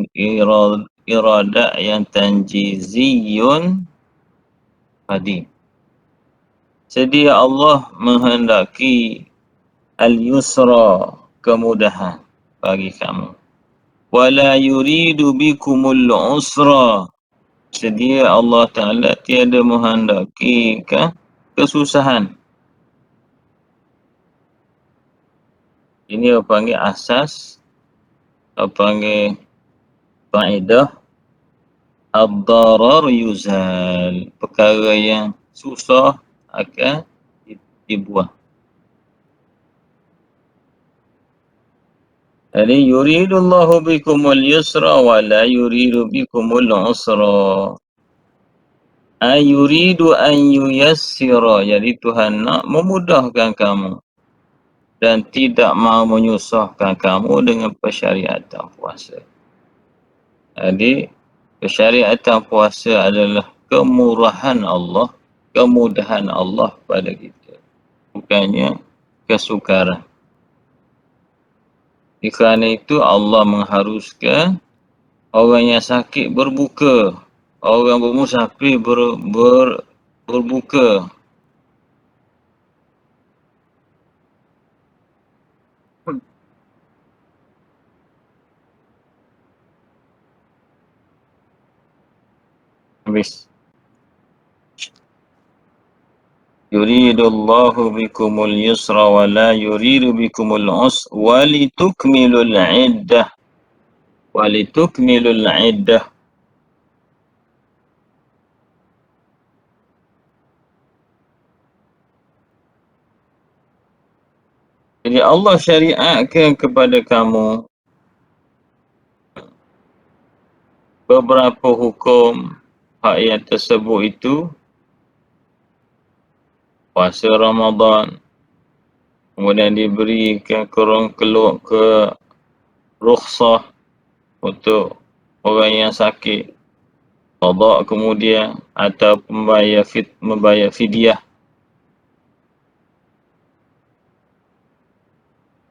irada yang tanjiziyun qadim. Sedia Allah menghendaki al-yusra, kemudahan bagi kamu. Wala yuridu bikumul usra, sedia Allah Ta'ala tiada menghendaki kesusahan. Ini apa panggil asas, apa panggil faedah ad-darar yuzal, perkara yang susah akan dibuang. Jadi yuridullahu bikumul yusra wa la yuridu bikumul usra. Yuridu an yuyassira, jadi Tuhan nak memudahkan kamu dan tidak mahu menyusahkan kamu dengan persyariatan puasa. Jadi persyariatan puasa adalah kemurahan Allah, kemudahan Allah pada kita, bukannya kesukaran. Kerana itu Allah mengharuskan orang yang sakit berbuka, orang bermusafir berbuka. Habis. Yuridullahu bikumul yusra wa la yuridu bikumul usra walitukmilul iddah. Walitukmilul iddah. Jadi Allah syariatkan kepada kamu beberapa hukum. Hak yang tersebut itu puasa Ramadan, kemudian diberikan rukhsah untuk orang yang sakit, qada kemudian, atau membayar fidyah,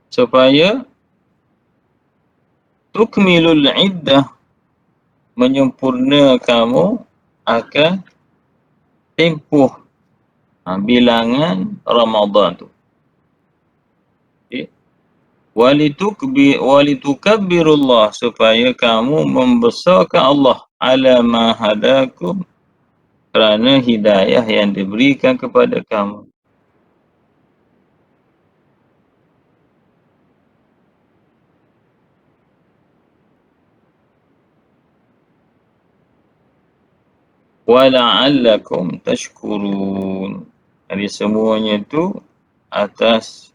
supaya tukmilul iddah, menyempurna kamu akan tempoh bilangan Ramadan tu. Okay. Walitukabbirullah, supaya kamu membesarkan Allah ala ma hadakum, kerana hidayah yang diberikan kepada kamu. wala'allakum tashkurun. Jadi semuanya tu atas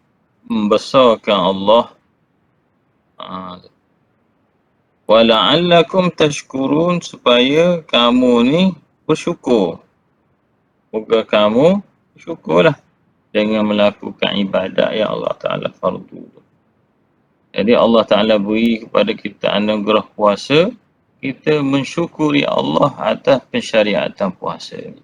membesarkan Allah. Wala'allakum tashkurun, supaya kamu ni bersyukur. Moga kamu bersyukurlah dengan melakukan ibadat yang Allah Ta'ala fardu. Jadi Allah Ta'ala beri kepada kita anugerah puasa, kita mensyukuri Allah atas pensyariatan puasa ni.